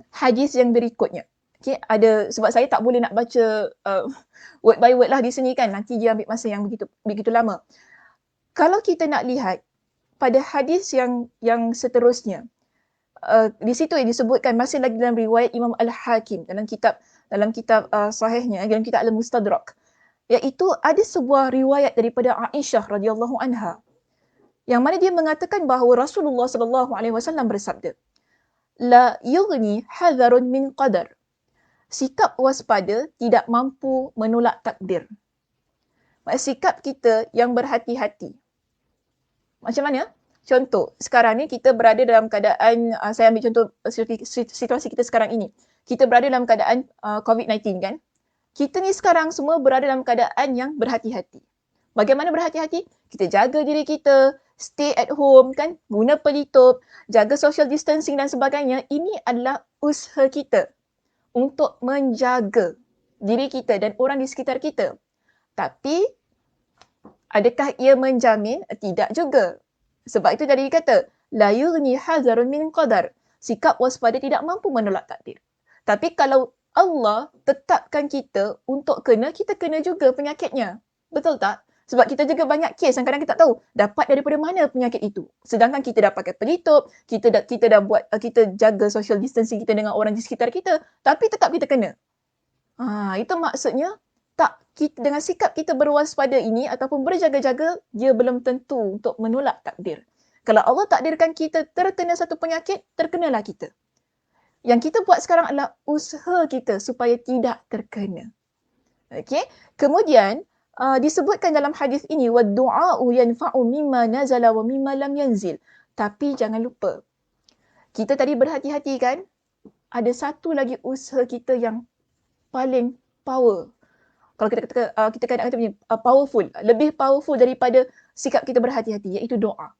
S1: hadis yang berikutnya. Okay, sebab saya tak boleh nak baca word by word lah di sini kan. Nanti dia ambil masa yang begitu lama. Kalau kita nak lihat pada hadis yang seterusnya, di situ disebutkan masih lagi dalam riwayat Imam Al-Hakim dalam kitab sahihnya, dalam kitab Al-Mustadrak, iaitu ada sebuah riwayat daripada Aisyah radhiyallahu anha yang mana dia mengatakan bahawa Rasulullah SAW bersabda, la yughni hadharun min qadar. Sikap waspada tidak mampu menolak takdir. Sikap kita yang berhati-hati. Macam mana? Contoh, sekarang ni kita berada dalam keadaan, saya ambil contoh situasi kita sekarang ini. Kita berada dalam keadaan COVID-19 kan? Kita ni sekarang semua berada dalam keadaan yang berhati-hati. Bagaimana berhati-hati? Kita jaga diri kita, stay at home kan, guna pelitup, jaga social distancing dan sebagainya. Ini adalah usaha kita untuk menjaga diri kita dan orang di sekitar kita. Tapi adakah ia menjamin? Tidak juga. Sebab itu tadi dikata, la yughni hadharun min qadar. Sikap waspada tidak mampu menolak takdir. Tapi kalau Allah tetapkan kita untuk kena, kita kena juga penyakitnya. Betul tak? Sebab kita juga banyak kes yang kadang kita tak tahu dapat daripada mana penyakit itu. Sedangkan kita dah pakai pelitup, kita dah buat, kita jaga social distancing kita dengan orang di sekitar kita, tapi tetap kita kena. Itu maksudnya dengan sikap kita berwaspada ini ataupun berjaga-jaga, dia belum tentu untuk menolak takdir. Kalau Allah takdirkan kita terkena satu penyakit, terkenalah kita. Yang kita buat sekarang adalah usaha kita supaya tidak terkena. Okey. Kemudian disebutkan dalam hadis ini, wad-du'a'u yanfa'u mimma nazala wa mimma lam yanzil. Tapi jangan lupa, kita tadi berhati-hati kan? Ada satu lagi usaha kita yang paling power. Kalau kita kata powerful, lebih powerful daripada sikap kita berhati-hati, iaitu doa.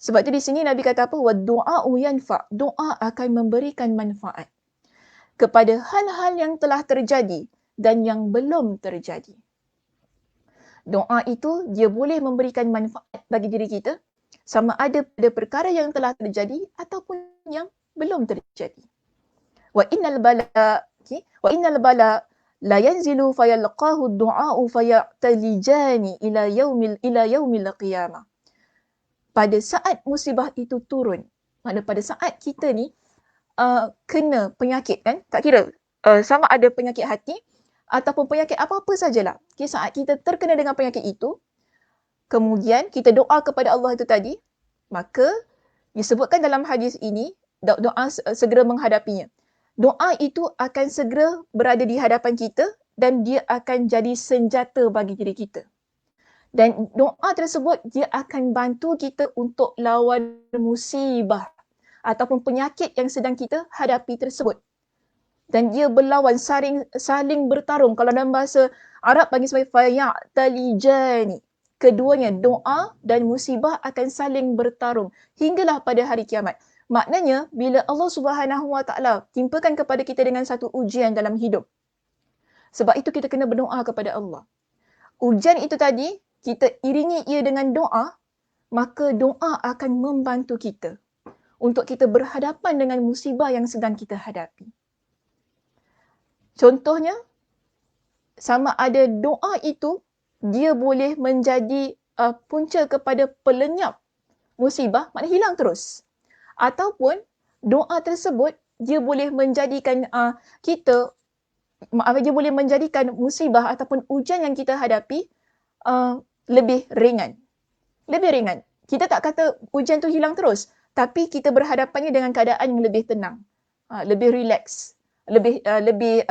S1: Sebab itu di sini Nabi kata apa? Wad-du'a'u yanfa'. Doa akan memberikan manfaat kepada hal-hal yang telah terjadi dan yang belum terjadi. Doa itu dia boleh memberikan manfaat bagi diri kita, sama ada pada perkara yang telah terjadi ataupun yang belum terjadi. Wa innal bala la yanzilu fayalqahu ad-du'a'u fayatalijani ila yaumil qiyamah. Pada saat musibah itu turun, maknanya pada saat kita ni kena penyakit kan, tak kira sama ada penyakit hati ataupun penyakit apa-apa sajalah. Okay, saat kita terkena dengan penyakit itu, kemudian kita doa kepada Allah itu tadi, maka disebutkan dalam hadis ini, doa segera menghadapinya. Doa itu akan segera berada di hadapan kita dan dia akan jadi senjata bagi diri kita. Dan doa tersebut dia akan bantu kita untuk lawan musibah ataupun penyakit yang sedang kita hadapi tersebut. Dan dia berlawan, saling bertarung. Kalau dalam bahasa Arab panggil sebagai fayatalijani. Keduanya, doa dan musibah akan saling bertarung hinggalah pada hari kiamat. Maknanya, bila Allah Subhanahu Wa Taala timpakan kepada kita dengan satu ujian dalam hidup, sebab itu kita kena berdoa kepada Allah. Ujian itu tadi, kita iringi ia dengan doa, maka doa akan membantu kita untuk kita berhadapan dengan musibah yang sedang kita hadapi. Contohnya, sama ada doa itu, dia boleh menjadi punca kepada pelenyap musibah, maknanya hilang terus. Ataupun doa tersebut dia boleh menjadikan dia boleh menjadikan musibah ataupun ujian yang kita hadapi lebih ringan. Lebih ringan. Kita tak kata ujian tu hilang terus, tapi kita berhadapannya dengan keadaan yang lebih tenang, lebih relax, lebih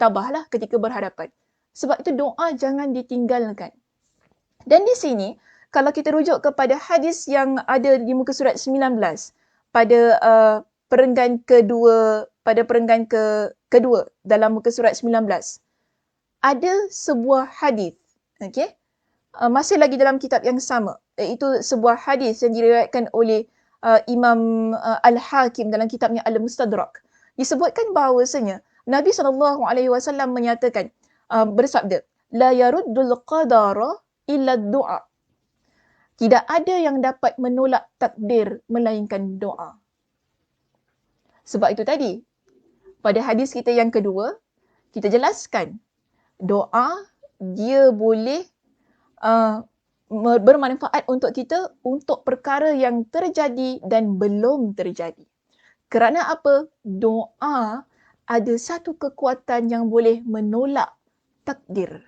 S1: tabahlah ketika berhadapan. Sebab itu doa jangan ditinggalkan. Dan di sini kalau kita rujuk kepada hadis yang ada di muka surat 19 pada perenggan kedua dalam muka surat 19, ada sebuah hadis, okey, masih lagi dalam kitab yang sama, iaitu sebuah hadis yang diriwayatkan oleh Imam Al-Hakim dalam kitabnya Al-Mustadrak. Disebutkan bahawasanya Nabi SAW menyatakan, bersabda, la yaruddul qadara illa du'a. Tidak ada yang dapat menolak takdir melainkan doa. Sebab itu tadi, pada hadis kita yang kedua, kita jelaskan doa dia boleh bermanfaat untuk kita untuk perkara yang terjadi dan belum terjadi. Kerana apa? Doa ada satu kekuatan yang boleh menolak takdir.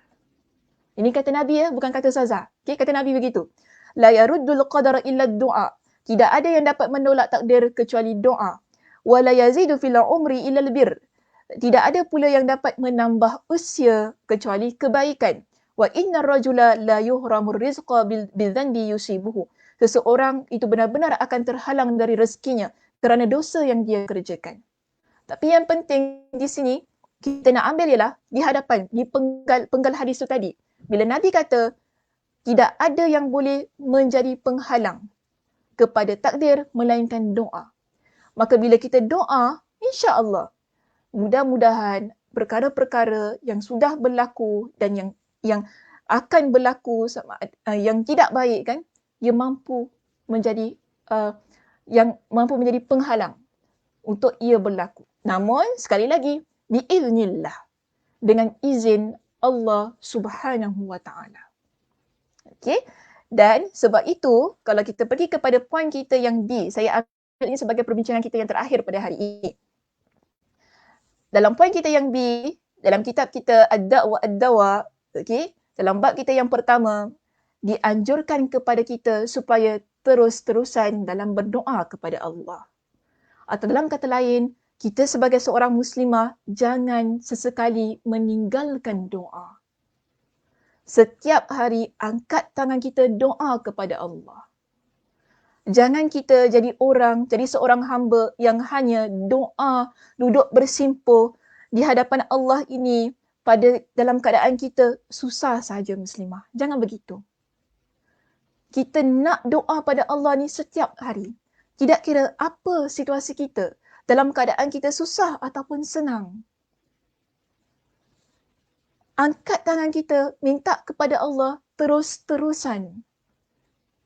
S1: Ini kata Nabi ya, bukan kata Ustazah. Okay, kata Nabi begitu. La yaruddul qadara illa du'a. Tidak ada yang dapat menolak takdir kecuali doa. Wala yazidu fil umri illa albir. Tidak ada pula yang dapat menambah usia kecuali kebaikan. Wa innar rajula la yuhramur rizqa bidzanbi yusibuhu. Seseorang itu benar-benar akan terhalang dari rezekinya kerana dosa yang dia kerjakan. Tapi yang penting di sini kita nak ambil ialah di hadapan, di penggal hadis tu tadi. Bila Nabi kata tidak ada yang boleh menjadi penghalang kepada takdir melainkan doa. Maka bila kita doa, insya-Allah mudah-mudahan perkara-perkara yang sudah berlaku dan yang akan berlaku yang tidak baik kan, ia mampu menjadi mampu menjadi penghalang untuk ia berlaku. Namun sekali lagi biiznillah, dengan izin Allah Subhanahu wa taala. Okey? Dan sebab itu kalau kita pergi kepada poin kita yang B, saya ambil ini sebagai perbincangan kita yang terakhir pada hari ini. Dalam poin kita yang B, dalam kitab kita Ad-Da'wa Ad-Dawa, okey, dalam bab kita yang pertama, dianjurkan kepada kita supaya terus-terusan dalam berdoa kepada Allah. Atau dalam kata lain, kita sebagai seorang muslimah jangan sesekali meninggalkan doa. Setiap hari angkat tangan kita doa kepada Allah. Jangan kita jadi seorang hamba yang hanya doa, duduk bersimpuh di hadapan Allah ini dalam keadaan kita susah saja muslimah. Jangan begitu. Kita nak doa pada Allah ni setiap hari. Tidak kira apa situasi kita, dalam keadaan kita susah ataupun senang. Angkat tangan kita, minta kepada Allah terus-terusan.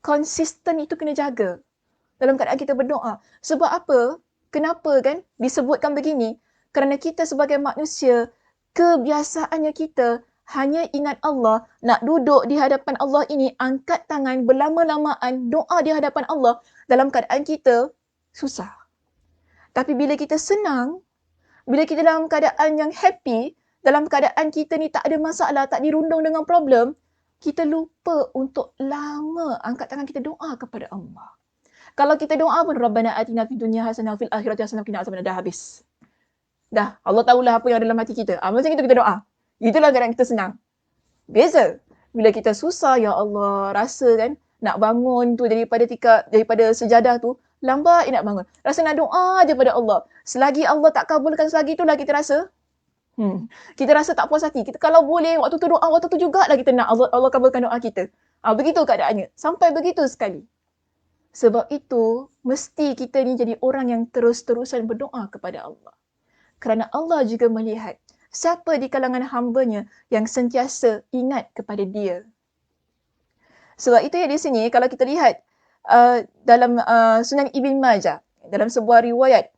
S1: Konsisten itu kena jaga dalam keadaan kita berdoa. Sebab apa? Kenapa kan disebutkan begini? Kerana kita sebagai manusia, kebiasaannya kita hanya ingat Allah, nak duduk di hadapan Allah ini, angkat tangan berlama-lamaan, doa di hadapan Allah dalam keadaan kita susah. Tapi bila kita senang, bila kita dalam keadaan yang happy, dalam keadaan kita ni tak ada masalah, tak dirundung dengan problem, kita lupa untuk lama angkat tangan kita doa kepada Allah. Kalau kita doa pun, Rabbana atina fid dunya hasanah fil akhirati hasanah qina azabannar, dah habis. Dah, Allah tahulah apa yang ada dalam hati kita. Macam itu kita doa. Itulah keadaan kita senang. Beza. Bila kita susah, ya Allah, rasa kan nak bangun tu daripada sejadah tu, lambat nak bangun. Rasa nak doa je pada Allah. Selagi Allah tak kabulkan, selagi itulah kita rasa kita rasa tak puas hati. Kita kalau boleh waktu tu doa, waktu tu jugalah kita nak Allah kabulkan doa kita. Begitu keadaannya. Sampai begitu sekali. Sebab itu, mesti kita ni jadi orang yang terus-terusan berdoa kepada Allah. Kerana Allah juga melihat siapa di kalangan hamba-Nya yang sentiasa ingat kepada Dia. Sebab itu ya di sini, kalau kita lihat dalam Sunan Ibn Majah, dalam sebuah riwayat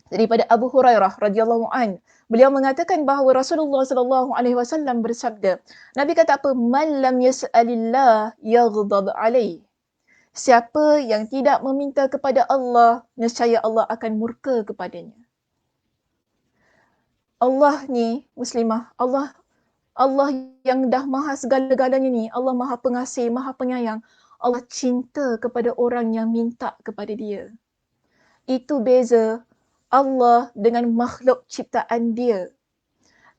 S1: daripada Abu Hurairah radhiyallahu an, beliau mengatakan bahawa Rasulullah sallallahu alaihi wasallam bersabda, Nabi kata apa? Man lam yas'alillah yaghdab alaih. Siapa yang tidak meminta kepada Allah, nescaya Allah akan murka kepadanya. Allah ni muslimah, Allah yang dah maha segala-galanya ni, Allah maha pengasih, maha penyayang. Allah cinta kepada orang yang minta kepada Dia. Itu beza Allah dengan makhluk ciptaan Dia.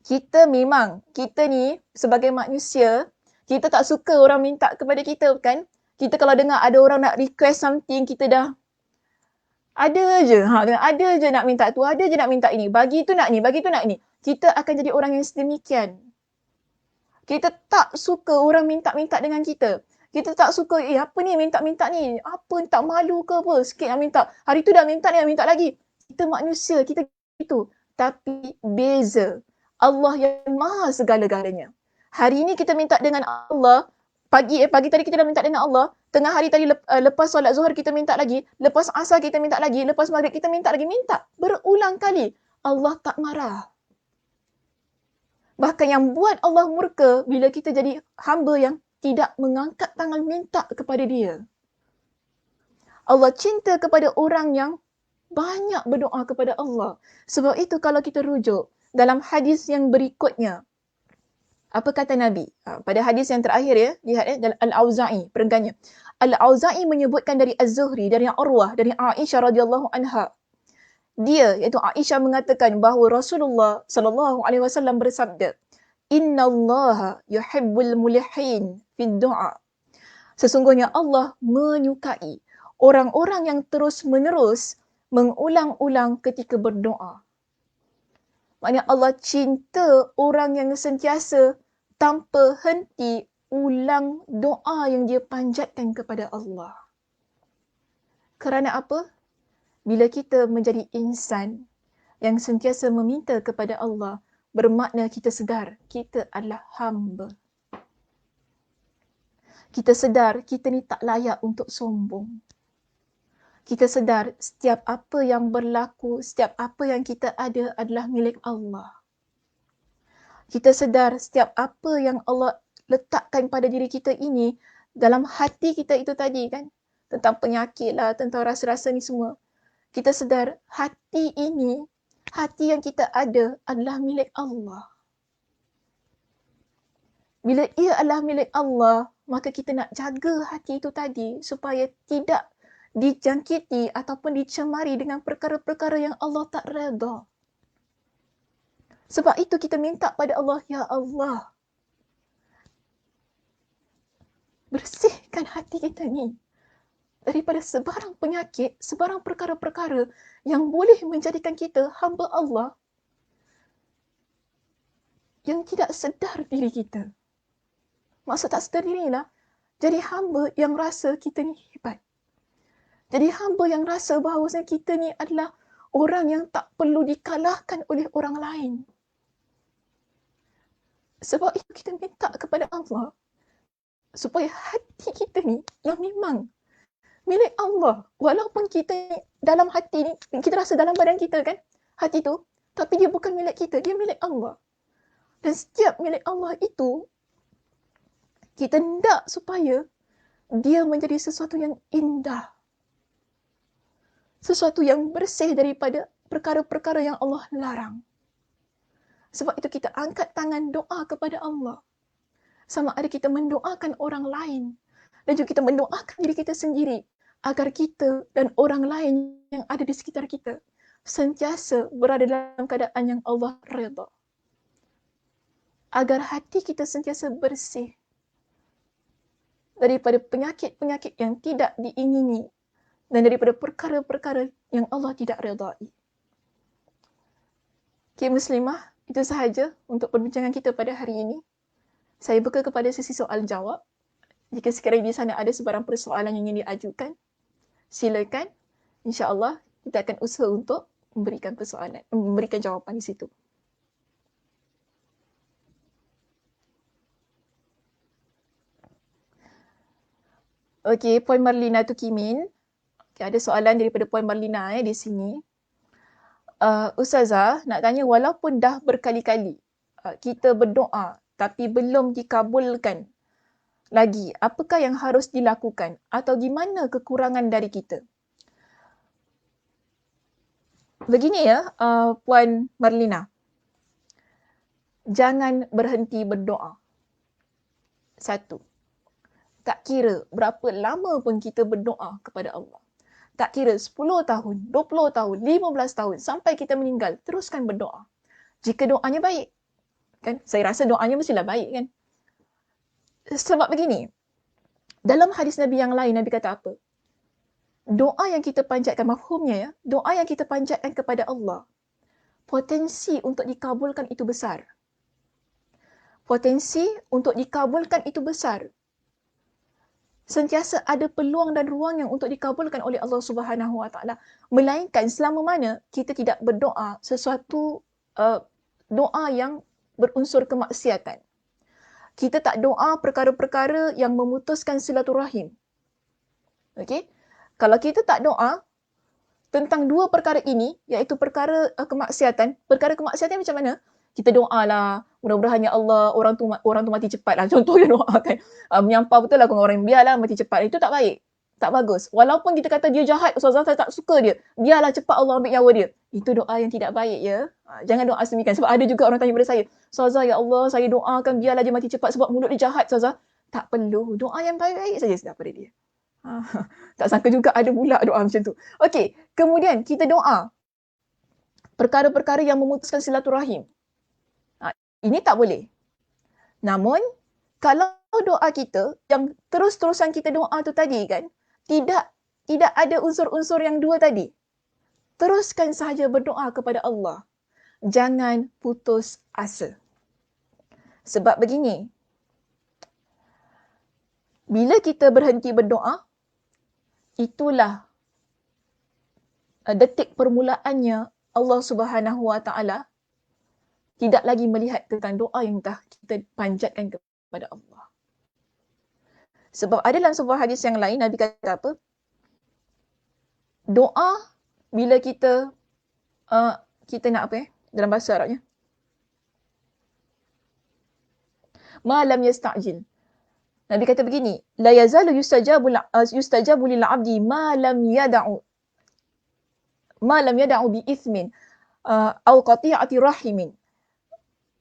S1: Kita ni sebagai manusia, kita tak suka orang minta kepada kita kan? Kita kalau dengar ada orang nak request something, kita dah ada je nak minta tu, ada je nak minta ini, bagi tu nak ni, bagi tu nak ni. Kita akan jadi orang yang sedemikian. Kita tak suka orang minta-minta dengan kita. Kita tak suka, apa ni minta-minta ni? Apa, tak malu ke apa? Sikit nak minta. Hari tu dah minta ni, nak minta lagi. Kita manusia, kita gitu. Tapi beza. Allah yang maha segala-galanya. Hari ini kita minta dengan Allah. Pagi tadi kita dah minta dengan Allah. Tengah hari tadi lepas solat zuhur kita minta lagi. Lepas asar kita minta lagi. Lepas maghrib kita minta lagi. Minta berulang kali. Allah tak marah. Bahkan yang buat Allah murka bila kita jadi hamba yang tidak mengangkat tangan minta kepada Dia. Allah cinta kepada orang yang banyak berdoa kepada Allah. Sebab itu kalau kita rujuk dalam hadis yang berikutnya, apa kata Nabi? Pada hadis yang terakhir ya, lihat dalam Al-Auza'i, perenggannya. Al-Auza'i menyebutkan dari Az-Zuhri, dari Urwah, dari Aisyah radhiyallahu anha. Dia, iaitu Aisyah, mengatakan bahawa Rasulullah sallallahu alaihi wasallam bersabda, "Innallaha yuhibbul mulihin fid du'a." Sesungguhnya Allah menyukai orang-orang yang terus-menerus mengulang-ulang ketika berdoa. Maknanya Allah cinta orang yang sentiasa tanpa henti ulang doa yang dia panjatkan kepada Allah. Kerana apa? Bila kita menjadi insan yang sentiasa meminta kepada Allah, bermakna kita sedar kita adalah hamba. Kita sedar kita ni tak layak untuk sombong. Kita sedar setiap apa yang berlaku, setiap apa yang kita ada adalah milik Allah. Kita sedar setiap apa yang Allah letakkan pada diri kita ini dalam hati kita itu tadi kan, tentang penyakit lah, tentang rasa-rasa ni semua. Kita sedar hati ini, hati yang kita ada adalah milik Allah. Bila ia adalah milik Allah, maka kita nak jaga hati itu tadi supaya tidak dijangkiti ataupun dicemari dengan perkara-perkara yang Allah tak redha. Sebab itu kita minta pada Allah, Ya Allah, bersihkan hati kita ni daripada sebarang penyakit, sebarang perkara-perkara yang boleh menjadikan kita hamba Allah yang tidak sedar diri kita. Maksud tak sedar diri lah, jadi hamba yang rasa kita ni hebat. Jadi hamba yang rasa bahawa kita ni adalah orang yang tak perlu dikalahkan oleh orang lain. Sebab itu kita minta kepada Allah supaya hati kita ni yang memang milik Allah. Walaupun kita dalam hati ni, kita rasa dalam badan kita kan, hati tu, tapi dia bukan milik kita, dia milik Allah. Dan setiap milik Allah itu, kita hendak supaya dia menjadi sesuatu yang indah. Sesuatu yang bersih daripada perkara-perkara yang Allah larang. Sebab itu kita angkat tangan doa kepada Allah. Sama ada kita mendoakan orang lain dan juga kita mendoakan diri kita sendiri agar kita dan orang lain yang ada di sekitar kita sentiasa berada dalam keadaan yang Allah redha. Agar hati kita sentiasa bersih daripada penyakit-penyakit yang tidak diingini dan daripada perkara-perkara yang Allah tidak redai. Okay, Muslimah, itu sahaja untuk perbincangan kita pada hari ini. Saya buka kepada sesi soal jawab. Jika sekiranya di sana ada sebarang persoalan yang ingin diajukan, silakan. InsyaAllah kita akan usaha untuk memberikan jawapan di situ. Okey, Puan Marlina Tukimin. Okay, ada soalan daripada Puan Marlina di sini. Ustazah, nak tanya, walaupun dah berkali-kali kita berdoa tapi belum dikabulkan lagi, apakah yang harus dilakukan atau gimana kekurangan dari kita? Begini ya, Puan Marlina. Jangan berhenti berdoa. Satu. Tak kira berapa lama pun kita berdoa kepada Allah. Tak kira 10 tahun, 20 tahun, 15 tahun sampai kita meninggal, teruskan berdoa. Jika doanya baik. Kan? Saya rasa doanya mestilah baik kan? Sebab begini, dalam hadis Nabi yang lain, Nabi kata apa? Doa yang kita panjatkan, mafhumnya ya, doa yang kita panjatkan kepada Allah, potensi untuk dikabulkan itu besar. Potensi untuk dikabulkan itu besar. Sentiasa ada peluang dan ruang yang untuk dikabulkan oleh Allah Subhanahu Wa Taala, melainkan selama mana kita tidak berdoa sesuatu doa yang berunsur kemaksiatan. Kita tak doa perkara-perkara yang memutuskan silaturahim. Okey? Kalau kita tak doa tentang dua perkara ini, iaitu perkara kemaksiatan, perkara kemaksiatan macam mana? Kita doalah, mudah-mudahan ya Allah orang tu mati cepat lah. Contohnya doakan. Menyampah betul lah orang, biarlah mati cepat. Itu tak baik. Tak bagus. Walaupun kita kata dia jahat, Ustazah saya tak suka dia. Biarlah cepat Allah ambil nyawa dia. Itu doa yang tidak baik ya. Jangan doa sedemikian. Sebab ada juga orang tanya kepada saya, Ustazah ya Allah saya doakan biarlah dia mati cepat sebab mulut dia jahat Ustazah. Tak perlu. Doa yang baik-baik saja sedap pada dia. Tak sangka juga ada pula doa macam tu. Okey, kemudian kita doa perkara-perkara yang memutuskan silaturahim. Ini tak boleh. Namun, kalau doa kita yang terus-terusan kita doa tu tadi kan, tidak ada unsur-unsur yang dua tadi. Teruskan sahaja berdoa kepada Allah. Jangan putus asa. Sebab begini, bila kita berhenti berdoa, itulah detik permulaannya Allah Subhanahu Wa Taala tidak lagi melihat tentang doa yang dah kita panjatkan kepada Allah. Sebab ada dalam sebuah hadis yang lain, Nabi kata apa? Doa bila kita nak apa dalam bahasa Arabnya? Ma lam yasta'jil. Nabi kata begini, la yazalu yustajabu lil 'abdi ma lam yad'u bi ithmin au qati'ati rahimin.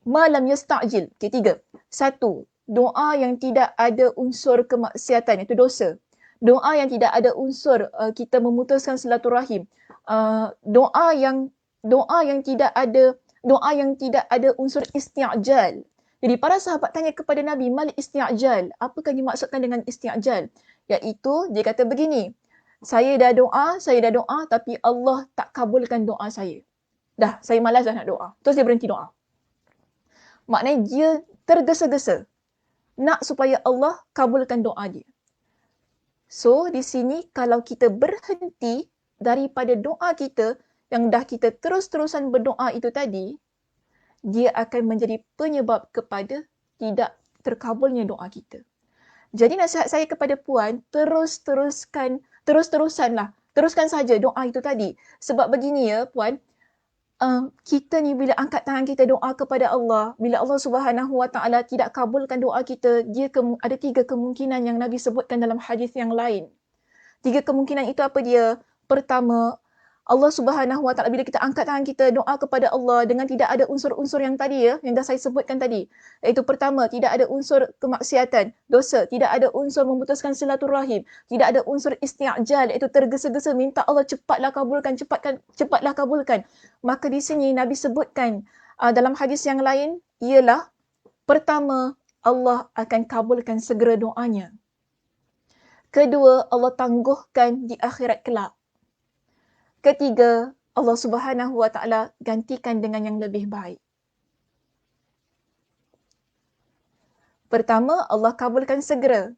S1: Ma lam yasta'jil. Ketiga. Satu, doa yang tidak ada unsur kemaksiatan, itu dosa. Doa yang tidak ada unsur kita memutuskan silaturahim. Doa yang tidak ada unsur isti'jal. Jadi para sahabat tanya kepada Nabi, mal isti'jal? Apakah dimaksudkan dengan isti'jal? Iaitu dia kata begini, saya dah doa tapi Allah tak kabulkan doa saya. Dah, saya malas dah nak doa. Terus dia berhenti doa. Maknanya dia tergesa-gesa nak supaya Allah kabulkan doa dia. So, di sini kalau kita berhenti daripada doa kita yang dah kita terus-terusan berdoa itu tadi, dia akan menjadi penyebab kepada tidak terkabulnya doa kita. Jadi nasihat saya kepada puan, teruskan saja doa itu tadi. Sebab begini ya puan, kita ni bila angkat tangan kita doa kepada Allah, bila Allah Subhanahu Wa Taala tidak kabulkan doa kita, dia ada 3 kemungkinan yang Nabi sebutkan dalam hadis yang lain. 3 kemungkinan itu apa dia? Pertama, Allah Subhanahu Wa Taala bila kita angkat tangan kita doa kepada Allah dengan tidak ada unsur-unsur yang tadi ya, yang dah saya sebutkan tadi. Iaitu pertama, tidak ada unsur kemaksiatan, dosa, tidak ada unsur memutuskan silaturahim, tidak ada unsur isti'jal, iaitu tergesa-gesa minta Allah cepatlah kabulkan. Maka di sini Nabi sebutkan dalam hadis yang lain ialah pertama, Allah akan kabulkan segera doanya. Kedua, Allah tangguhkan di akhirat kelak. Ketiga, Allah Subhanahu Wa Taala gantikan dengan yang lebih baik. Pertama, Allah kabulkan segera.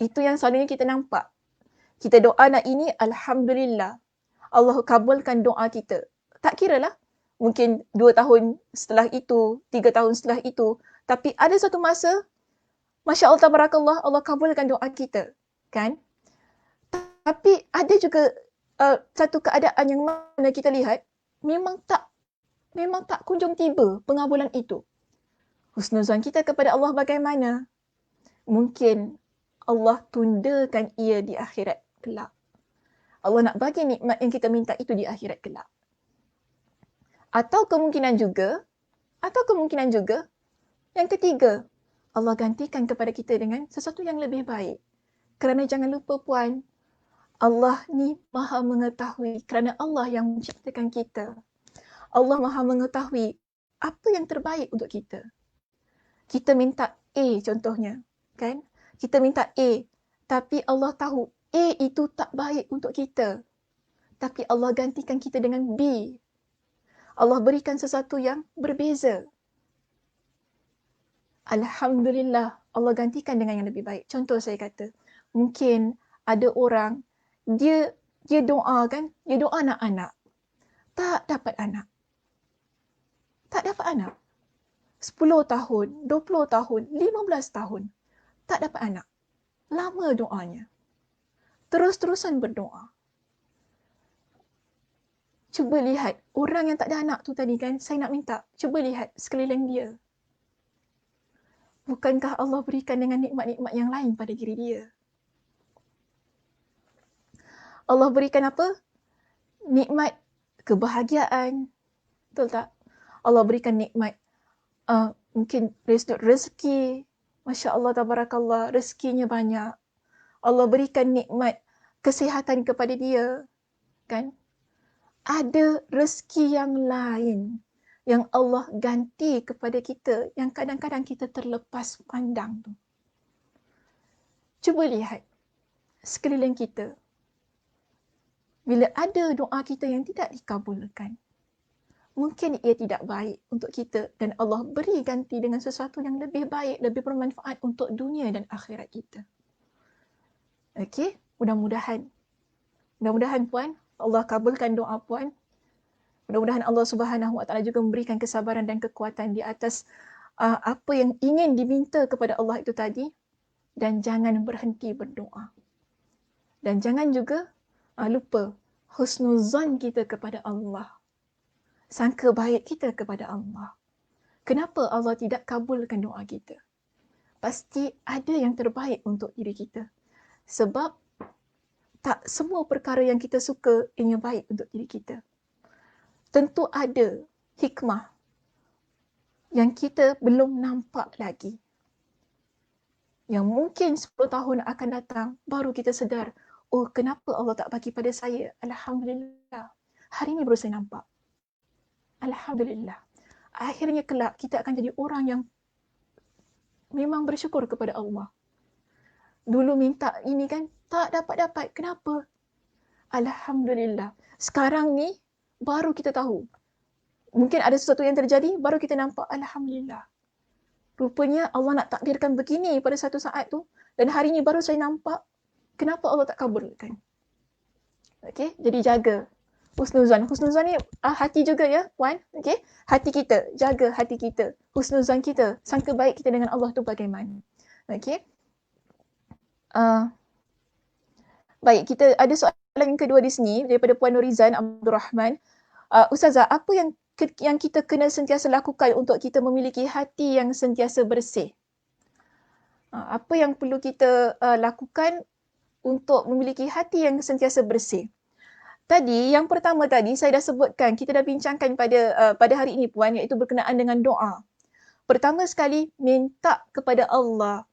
S1: Itu yang selalunya kita nampak. Kita doa nak ini, Alhamdulillah. Allah kabulkan doa kita. Tak kiralah. Mungkin 2 tahun setelah itu, 3 tahun setelah itu. Tapi ada satu masa, Masya Allah, Tabarakallah, Allah kabulkan doa kita. Kan? Tapi ada juga satu keadaan yang mana kita lihat memang tak kunjung tiba pengabulan itu. Husnuzan kita kepada Allah bagaimana? Mungkin Allah tundakan ia di akhirat kelak. Allah nak bagi nikmat yang kita minta itu di akhirat kelak. Atau kemungkinan juga yang ketiga, Allah gantikan kepada kita dengan sesuatu yang lebih baik. Kerana jangan lupa puan, Allah ni maha mengetahui kerana Allah yang menciptakan kita. Allah maha mengetahui apa yang terbaik untuk kita. Kita minta A contohnya, kan? Kita minta A, tapi Allah tahu A itu tak baik untuk kita. Tapi Allah gantikan kita dengan B. Allah berikan sesuatu yang berbeza. Alhamdulillah, Allah gantikan dengan yang lebih baik. Contoh saya kata, mungkin ada orang dia doa kan, dia doa nak anak. Tak dapat anak. 10 tahun, 20 tahun, 15 tahun. Tak dapat anak. Lama doanya. Terus-terusan berdoa. Cuba lihat, orang yang tak ada anak tu tadi kan, saya nak minta, cuba lihat sekeliling dia. Bukankah Allah berikan dengan nikmat-nikmat yang lain pada diri dia? Allah berikan apa? Nikmat kebahagiaan. Betul tak? Allah berikan nikmat mungkin rezeki. Masya Allah, tabarakallah, rezekinya banyak. Allah berikan nikmat kesihatan kepada dia, kan? Ada rezeki yang lain yang Allah ganti kepada kita yang kadang-kadang kita terlepas pandang tu. Cuba lihat sekeliling kita. Bila ada doa kita yang tidak dikabulkan, mungkin ia tidak baik untuk kita dan Allah beri ganti dengan sesuatu yang lebih baik, lebih bermanfaat untuk dunia dan akhirat kita. Okey, mudah-mudahan puan, Allah kabulkan doa puan. Mudah-mudahan Allah Subhanahu Wa Taala juga memberikan kesabaran dan kekuatan di atas apa yang ingin diminta kepada Allah itu tadi, dan jangan berhenti berdoa. Dan jangan juga lupa husnuzan kita kepada Allah. Sangka baik kita kepada Allah. Kenapa Allah tidak kabulkan doa kita? Pasti ada yang terbaik untuk diri kita. Sebab tak semua perkara yang kita suka ianya baik untuk diri kita. Tentu ada hikmah yang kita belum nampak lagi. Yang mungkin 10 tahun akan datang, baru kita sedar, oh kenapa Allah tak bagi pada saya? Alhamdulillah. Hari ini baru saya nampak. Alhamdulillah. Akhirnya kelak kita akan jadi orang yang memang bersyukur kepada Allah. Dulu minta ini kan, tak dapat-dapat. Kenapa? Alhamdulillah. Sekarang ni, baru kita tahu. Mungkin ada sesuatu yang terjadi, baru kita nampak, Alhamdulillah. Rupanya Allah nak takdirkan begini pada satu saat tu, dan hari ni baru saya nampak, kenapa Allah tak kabulkan. Okey, jadi jaga husnuzan. Husnuzan ni hati juga ya, puan. Okey, hati kita, jaga hati kita. Husnuzan kita, sangka baik kita dengan Allah tu bagaimana. Okey. Baik, kita ada soalan yang kedua di sini daripada Puan Nurizan Abdul Rahman. Ustazah, apa yang kita kena sentiasa lakukan untuk kita memiliki hati yang sentiasa bersih? Apa yang perlu kita lakukan untuk memiliki hati yang sentiasa bersih? Tadi, yang pertama tadi saya dah sebutkan, kita dah bincangkan pada hari ini puan, iaitu berkenaan dengan doa. Pertama sekali, minta kepada Allah.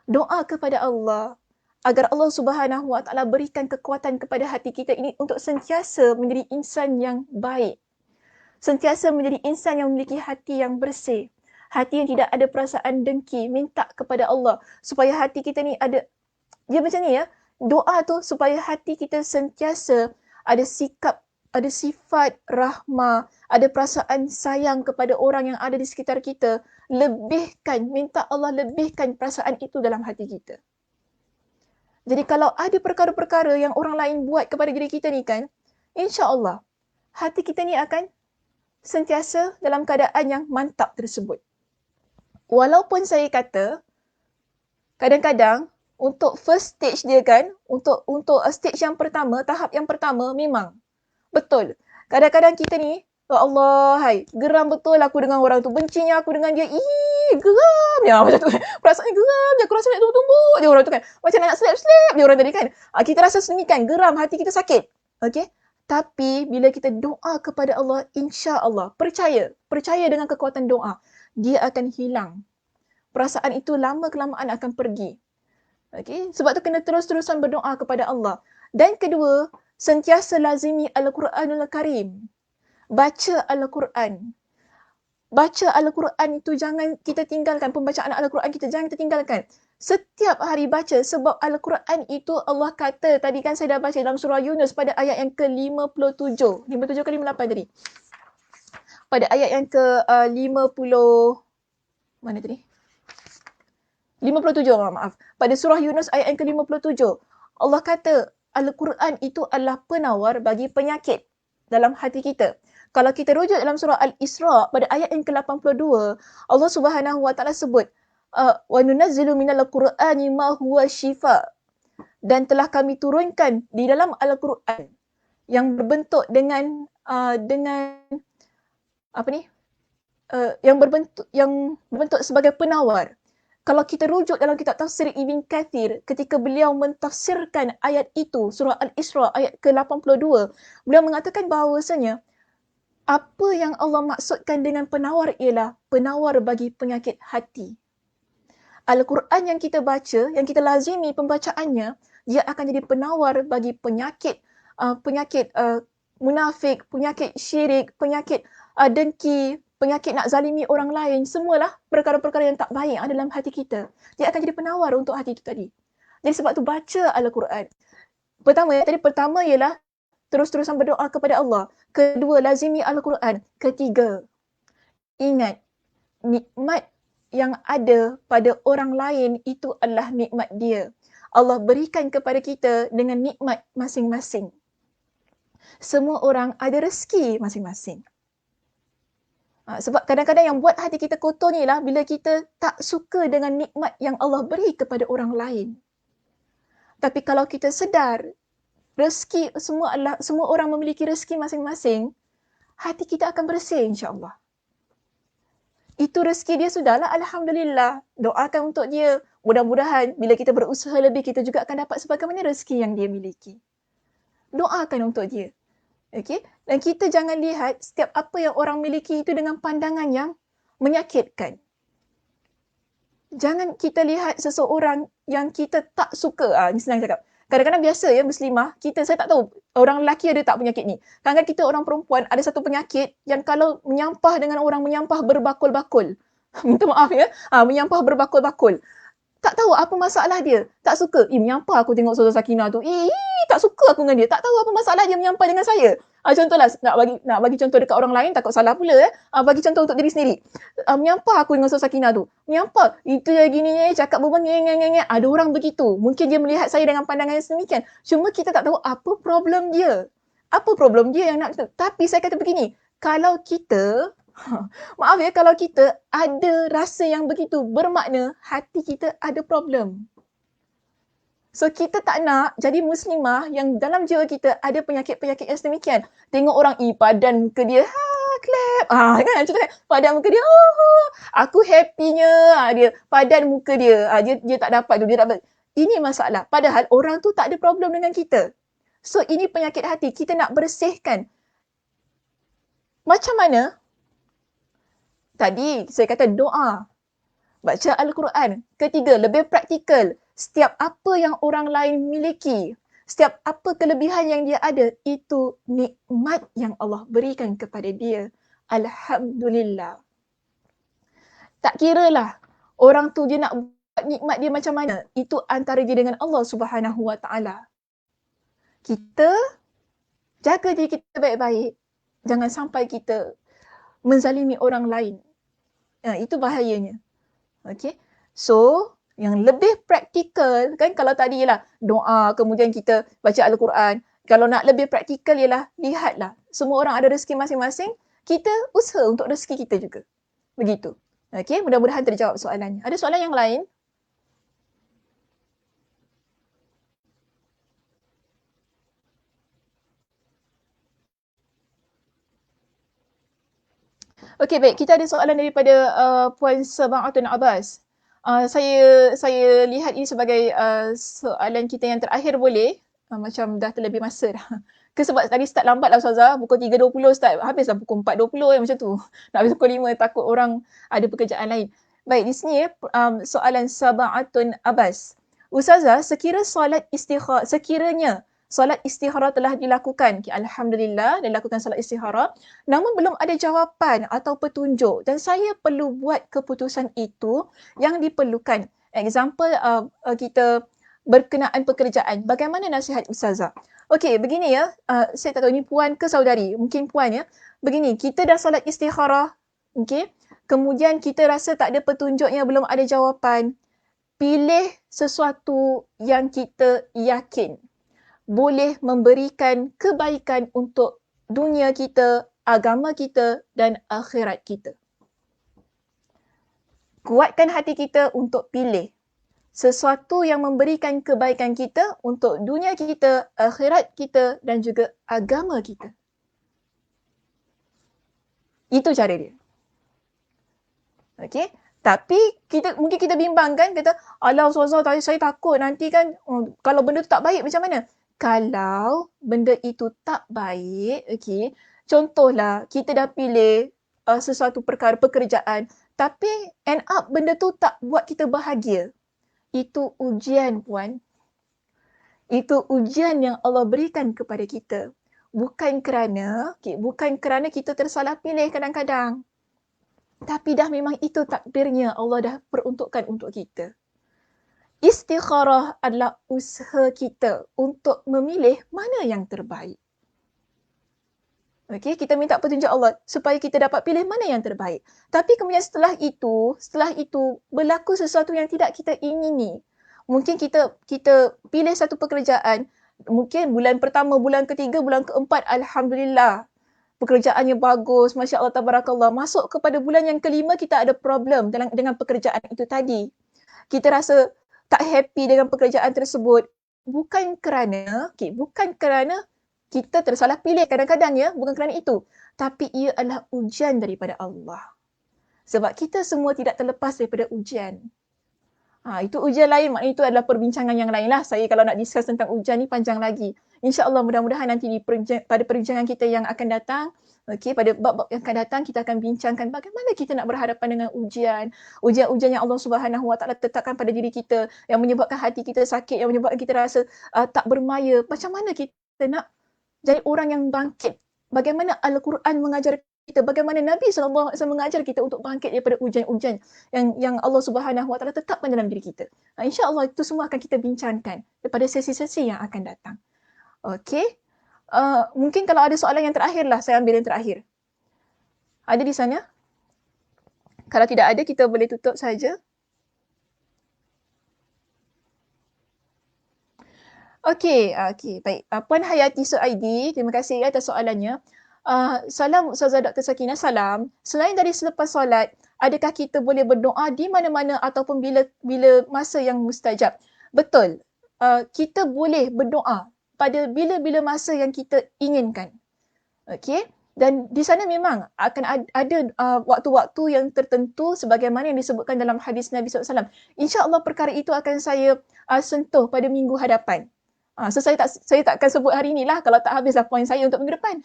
S1: Doa kepada Allah agar Allah Subhanahu Wa Taala berikan kekuatan kepada hati kita ini untuk sentiasa menjadi insan yang baik. Sentiasa menjadi insan yang memiliki hati yang bersih. Hati yang tidak ada perasaan dengki. Minta kepada Allah supaya hati kita ni ada, dia macam ni ya, doa tu supaya hati kita sentiasa ada sikap, ada sifat rahmah, ada perasaan sayang kepada orang yang ada di sekitar kita. Lebihkan, minta Allah lebihkan perasaan itu dalam hati kita. Jadi kalau ada perkara-perkara yang orang lain buat kepada diri kita ni kan, insya-Allah hati kita ni akan sentiasa dalam keadaan yang mantap tersebut. Walaupun saya kata kadang-kadang untuk first stage dia kan, untuk stage yang pertama, tahap yang pertama memang betul. Kadang-kadang kita ni, ya Allah, hai, geram betul aku dengan orang tu, bencinya aku dengan dia, geram ya macam tu. Perasaannya geram je, aku rasa nak tumbuk je orang tu kan. Macam nak slap je orang tadi kan. Kita rasa sendirikan, geram, hati kita sakit. Okey? Tapi bila kita doa kepada Allah, insya-Allah, percaya dengan kekuatan doa, dia akan hilang. Perasaan itu lama-kelamaan akan pergi. Okey, sebab tu kena terus-terusan berdoa kepada Allah. Dan kedua, sentiasa lazimi Al-Quranul Karim. Baca Al-Quran. Baca Al-Quran itu jangan kita tinggalkan, pembacaan Al-Quran kita jangan kita tinggalkan. Setiap hari baca, sebab Al-Quran itu Allah kata, tadi kan saya dah baca dalam surah Yunus pada ayat yang ke-57. 57 ke 58 tadi? Pada ayat yang ke-50, mana tadi? 57, maaf. Pada surah Yunus ayat yang ke-57, Allah kata Al-Quran itu adalah penawar bagi penyakit dalam hati kita. Kalau kita rujuk dalam surah Al-Isra pada ayat yang ke-82, Allah Subhanahu Wa Taala sebut wa nunazzilu minal Qur'ani ma huwa syifa, dan telah kami turunkan di dalam Al-Quran yang berbentuk dengan apa ni? Yang berbentuk sebagai penawar. Kalau kita rujuk dalam kitab tafsir Ibn Kathir, ketika beliau mentafsirkan ayat itu, surah Al-Isra ayat ke-82, beliau mengatakan bahawasanya apa yang Allah maksudkan dengan penawar ialah penawar bagi penyakit hati. Al-Quran yang kita baca, yang kita lazimi pembacaannya, dia akan jadi penawar bagi penyakit munafik, penyakit syirik, penyakit dengki, penyakit nak zalimi orang lain, semualah perkara-perkara yang tak baik ada dalam hati kita. Dia akan jadi penawar untuk hati itu tadi. Jadi sebab tu baca Al-Quran. Pertama ialah terus-terusan berdoa kepada Allah. Kedua, lazimi Al-Quran. Ketiga, ingat nikmat yang ada pada orang lain itu adalah nikmat dia. Allah berikan kepada kita dengan nikmat masing-masing. Semua orang ada rezeki masing-masing. Sebab kadang-kadang yang buat hati kita kotor ni lah bila kita tak suka dengan nikmat yang Allah beri kepada orang lain. Tapi kalau kita sedar rezeki semua orang memiliki rezeki masing-masing, hati kita akan bersih insya-Allah. Itu rezeki dia sudahlah, alhamdulillah. Doakan untuk dia. Mudah-mudahan bila kita berusaha lebih, kita juga akan dapat sebagaimana rezeki yang dia miliki. Doakan untuk dia. Okey? Dan kita jangan lihat setiap apa yang orang miliki itu dengan pandangan yang menyakitkan. Jangan kita lihat seseorang yang kita tak suka. Ni senang cakap. Kadang-kadang biasa ya muslimah, saya tak tahu orang lelaki ada tak penyakit ni. Kadang-kadang kita orang perempuan ada satu penyakit yang kalau menyampah dengan orang, menyampah berbakul-bakul. Minta maaf ya, menyampah berbakul-bakul. Tak tahu apa masalah dia. Tak suka. Menyampah aku tengok Ustazah Sakinah tu. Tak suka aku dengan dia. Tak tahu apa masalah dia menyampah dengan saya. Contohlah, nak bagi contoh dekat orang lain, takut salah pula. Bagi contoh untuk diri sendiri. Menyampah aku dengan Ustazah Sakinah tu. Menyampah. Itu yang gini, cakap berbual, ada orang begitu. Mungkin dia melihat saya dengan pandangan yang sedemikian. Cuma kita tak tahu apa problem dia. Apa problem dia yang nak... Tapi saya kata begini, kalau kita... Maaf ya, kalau kita ada rasa yang begitu, bermakna hati kita ada problem. So, kita tak nak jadi muslimah yang dalam jiwa kita ada penyakit-penyakit yang sedemikian. Tengok orang, padan muka dia, clap. Kan, contohnya, padan muka dia, aku happynya, dia padan muka dia, dia tak dapat tu, dia dapat. Ini masalah. Padahal orang tu tak ada problem dengan kita. So, ini penyakit hati. Kita nak bersihkan. Macam mana? Tadi saya kata doa, baca Al-Quran. Ketiga, lebih praktikal. Setiap apa yang orang lain miliki, setiap apa kelebihan yang dia ada, itu nikmat yang Allah berikan kepada dia. Alhamdulillah. Tak kiralah orang tu dia nak buat nikmat dia macam mana. Itu antara dia dengan Allah Subhanahu Wa Taala. Kita jaga diri kita baik-baik. Jangan sampai kita menzalimi orang lain. Itu bahayanya. Okay. So, yang lebih praktikal, kan kalau tadi ialah doa, kemudian kita baca Al-Quran. Kalau nak lebih praktikal ialah lihatlah. Semua orang ada rezeki masing-masing. Kita usaha untuk rezeki kita juga. Begitu. Okay. Mudah-mudahan terjawab soalannya. Ada soalan yang lain? Okey, baik. Kita ada soalan daripada Puan Saba'atun Abbas. Saya lihat ini sebagai soalan kita yang terakhir boleh? Macam dah terlebih masa dah. Sebab tadi start lambat lah Ustazah. Pukul 3.20 start. Habis dah pukul 4.20 macam tu. Nak habis pukul 5. Takut orang ada pekerjaan lain. Baik, di sini soalan Saba'atun Abbas. Ustazah, sekiranya solat istihara telah dilakukan. Alhamdulillah, dilakukan solat istihara. Namun belum ada jawapan atau petunjuk dan saya perlu buat keputusan itu yang diperlukan. Example, kita berkenaan pekerjaan. Bagaimana nasihat Ustazah? Okey, begini ya. Saya tak tahu ni puan ke saudari. Mungkin puan ya. Begini, kita dah solat istihara. Okey. Kemudian kita rasa tak ada petunjuknya, belum ada jawapan. Pilih sesuatu yang kita yakin boleh memberikan kebaikan untuk dunia kita, agama kita dan akhirat kita. Kuatkan hati kita untuk pilih sesuatu yang memberikan kebaikan kita untuk dunia kita, akhirat kita dan juga agama kita. Itu cara dia. Okey? Tapi mungkin kita bimbang kan, kata, alah Ustazah, saya takut nanti kan kalau benda tu tak baik macam mana? Kalau benda itu tak baik, okay, contohlah kita dah pilih sesuatu perkara pekerjaan, tapi end up benda tu tak buat kita bahagia. Itu ujian puan. Itu ujian yang Allah berikan kepada kita. Bukan kerana kita tersalah pilih kadang-kadang. Tapi dah memang itu takdirnya Allah dah peruntukkan untuk kita. Istikharah adalah usaha kita untuk memilih mana yang terbaik. Okey, kita minta petunjuk Allah supaya kita dapat pilih mana yang terbaik. Tapi kemudian setelah itu berlaku sesuatu yang tidak kita ingini. Mungkin kita pilih satu pekerjaan, mungkin bulan pertama, bulan ketiga, bulan keempat, alhamdulillah. Pekerjaannya bagus, masya-Allah tabarakallah. Masuk kepada bulan yang kelima kita ada problem dengan pekerjaan itu tadi. Kita rasa tak happy dengan pekerjaan tersebut. Bukan kerana kita tersalah pilih kadang-kadang ya, bukan kerana itu. Tapi ia adalah ujian daripada Allah. Sebab kita semua tidak terlepas daripada ujian. Itu ujian lain, maknanya itu adalah perbincangan yang lain lah. Saya kalau nak discuss tentang ujian ni panjang lagi. InsyaAllah mudah-mudahan nanti pada perbincangan kita yang akan datang, pada bab-bab yang akan datang, kita akan bincangkan bagaimana kita nak berhadapan dengan ujian. Ujian-ujian yang Allah Subhanahu Wa Taala letakkan pada diri kita, yang menyebabkan hati kita sakit, yang menyebabkan kita rasa tak bermaya. Macam mana kita nak jadi orang yang bangkit? Bagaimana Al-Quran mengajar kita, bagaimana Nabi SAW mengajar kita untuk bangkit daripada ujian-ujian yang Allah Subhanahu Wa Taala tetapkan dalam diri kita. InsyaAllah itu semua akan kita bincangkan daripada sesi-sesi yang akan datang. Okey. Mungkin kalau ada soalan yang terakhir lah, saya ambil yang terakhir. Ada di sana? Kalau tidak ada, kita boleh tutup saja. Okey, baik. Puan Hayati Suaidi, terima kasih atas soalannya. Salam Ustazah Dr. Sakinah, salam. Selain dari selepas solat, adakah kita boleh berdoa di mana-mana ataupun bila masa yang mustajab? Betul. Kita boleh berdoa pada bila-bila masa yang kita inginkan. Okey? Dan di sana memang akan ada waktu-waktu yang tertentu sebagaimana yang disebutkan dalam hadis Nabi SAW. InsyaAllah perkara itu akan saya sentuh pada minggu hadapan. So saya tak akan sebut hari inilah kalau tak habislah poin saya untuk minggu depan.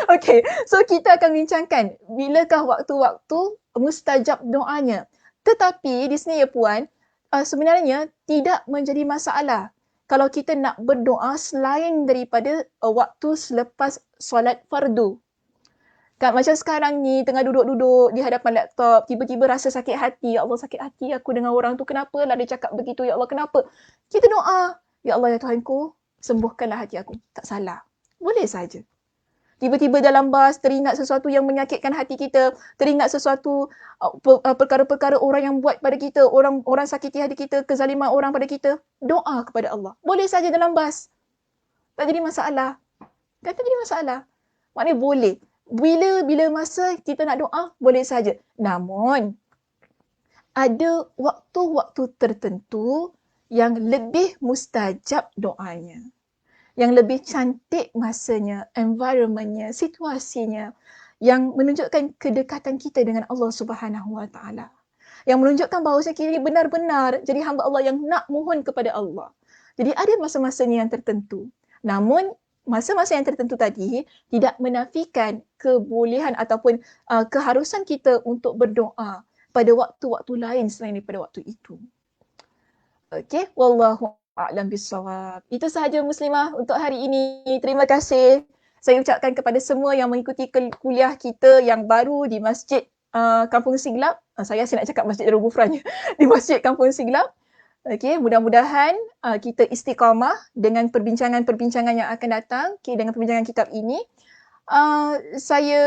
S1: Okey, so kita akan bincangkan bilakah waktu-waktu mustajab doanya. Tetapi di sini ya puan, sebenarnya tidak menjadi masalah kalau kita nak berdoa selain daripada waktu selepas solat fardu. Kan macam sekarang ni tengah duduk-duduk di hadapan laptop, tiba-tiba rasa sakit hati. Ya Allah, sakit hati aku dengan orang tu. Kenapa lah dia cakap begitu? Ya Allah, kenapa? Kita doa. Ya Allah, ya Tuhanku, sembuhkanlah hati aku. Tak salah. Boleh saja. Tiba-tiba dalam bas teringat sesuatu yang menyakitkan hati kita, teringat sesuatu perkara-perkara orang yang buat pada kita, orang sakiti hati kita, kezaliman orang pada kita, doa kepada Allah. Boleh saja dalam bas. Tak jadi masalah. Tak jadi masalah. Maknanya boleh. Bila masa kita nak doa, boleh saja. Namun, ada waktu-waktu tertentu yang lebih mustajab doanya. Yang lebih cantik masanya, environmentnya, situasinya, yang menunjukkan kedekatan kita dengan Allah Subhanahu Wa Taala. Yang menunjukkan bahawa kita benar-benar jadi hamba Allah yang nak mohon kepada Allah. Jadi ada masa-masanya yang tertentu. Namun, masa-masa yang tertentu tadi tidak menafikan kebolehan ataupun keharusan kita untuk berdoa pada waktu-waktu lain selain daripada waktu itu. Okey, wallahu a'lam bissawab. Itu sahaja muslimah untuk hari ini. Terima kasih. Saya ucapkan kepada semua yang mengikuti kuliah kita yang baru di Masjid Kampung Siglap. Saya nak cakap Masjid Darul Ghufran. Di Masjid Kampung Siglap. Okey, mudah-mudahan kita istiqamah dengan perbincangan-perbincangan yang akan datang, dengan perbincangan kitab ini. Saya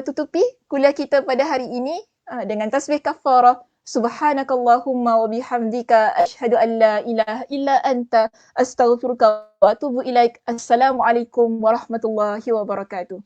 S1: tutupi kuliah kita pada hari ini dengan tasbih kafarah. Subhanakallahumma wa bihamdika asyhadu an la ilaha illa anta astaghfiruka wa atubu ilaik. Assalamualaikum warahmatullahi wabarakatuh.